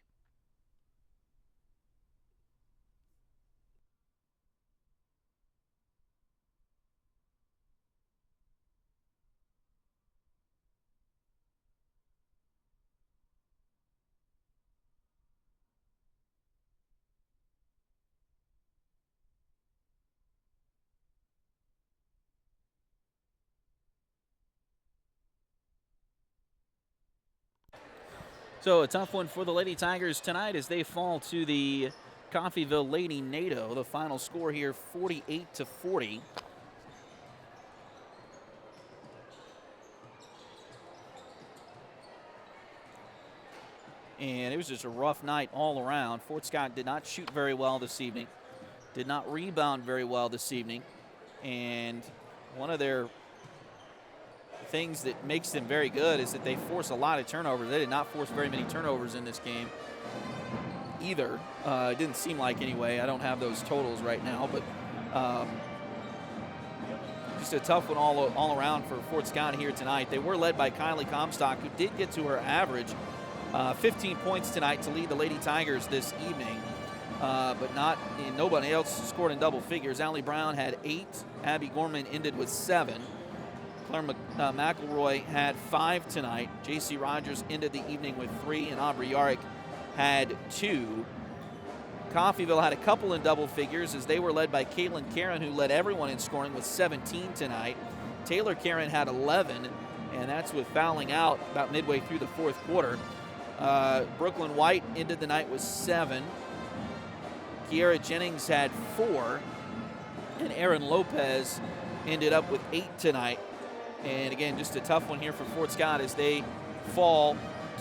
So a tough one for the Lady Tigers tonight as they fall to the Coffeyville Lady Nado. The final score here, 48-40. And it was just a rough night all around. Fort Scott did not shoot very well this evening, did not rebound very well this evening. And one of their things that makes them very good is that they force a lot of turnovers. They did not force very many turnovers in this game either. It didn't seem like anyway. I don't have those totals right now, but just a tough one all around for Fort Scott here tonight. They were led by Kylie Comstock, who did get to her average. 15 points tonight to lead the Lady Tigers this evening, but nobody else scored in double figures. Allie Brown had 8. Abby Gorman ended with 7. Claire McElroy had 5 tonight. J.C. Rogers ended the evening with 3, and Aubrey Yarrick had 2. Coffeyville had a couple in double figures as they were led by Caitlin Karen, who led everyone in scoring with 17 tonight. Taylor Karen had 11, and that's with fouling out about midway through the fourth quarter. Brooklyn White ended the night with 7. Kiera Jennings had 4, and Aaron Lopez ended up with 8 tonight. And again, just a tough one here for Fort Scott as they fall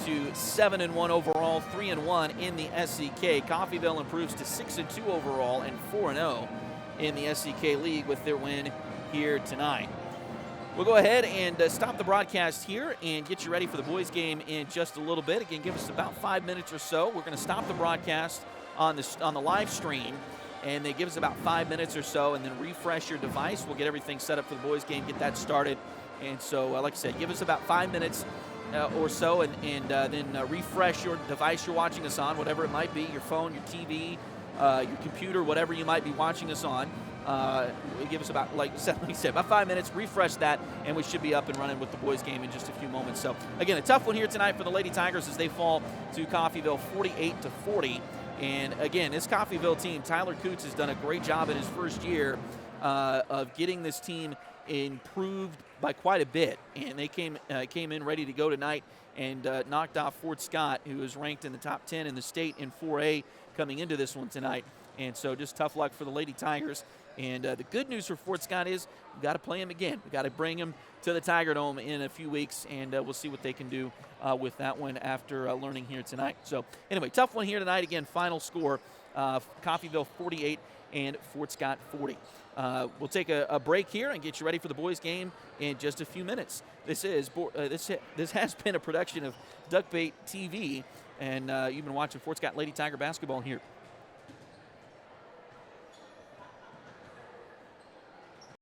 to 7-1 overall, 3-1 in the SCK. Coffeyville improves to 6-2 overall and 4-0 in the SCK League with their win here tonight. We'll go ahead and stop the broadcast here and get you ready for the boys' game in just a little bit. Again, give us about 5 minutes or so. We're going to stop the broadcast on the live stream, and they give us about 5 minutes or so, and then refresh your device. We'll get everything set up for the boys' game, get that started. And so, like I said, give us about 5 minutes or so, and then refresh your device you're watching us on, whatever it might be, your phone, your TV, your computer, whatever you might be watching us on. Give us about, like I said, about 5 minutes, refresh that, and we should be up and running with the boys' game in just a few moments. So, again, a tough one here tonight for the Lady Tigers as they fall to Coffeyville 48-40. And, again, this Coffeyville team, Tyler Coots has done a great job in his first year of getting this team improved by quite a bit, and they came in ready to go tonight and knocked off Fort Scott, who is ranked in the top 10 in the state in 4A coming into this one tonight. And so just tough luck for the Lady Tigers. And the good news for Fort Scott is we've got to play them again. We've got to bring them to the Tiger Dome in a few weeks, and we'll see what they can do with that one after learning here tonight. So anyway, tough one here tonight. Again, final score, Coffeyville 48 and Fort Scott 40. We'll take a break here and get you ready for the boys' game in just a few minutes. This has been a production of Duckbait TV, and you've been watching Fort Scott Lady Tiger basketball here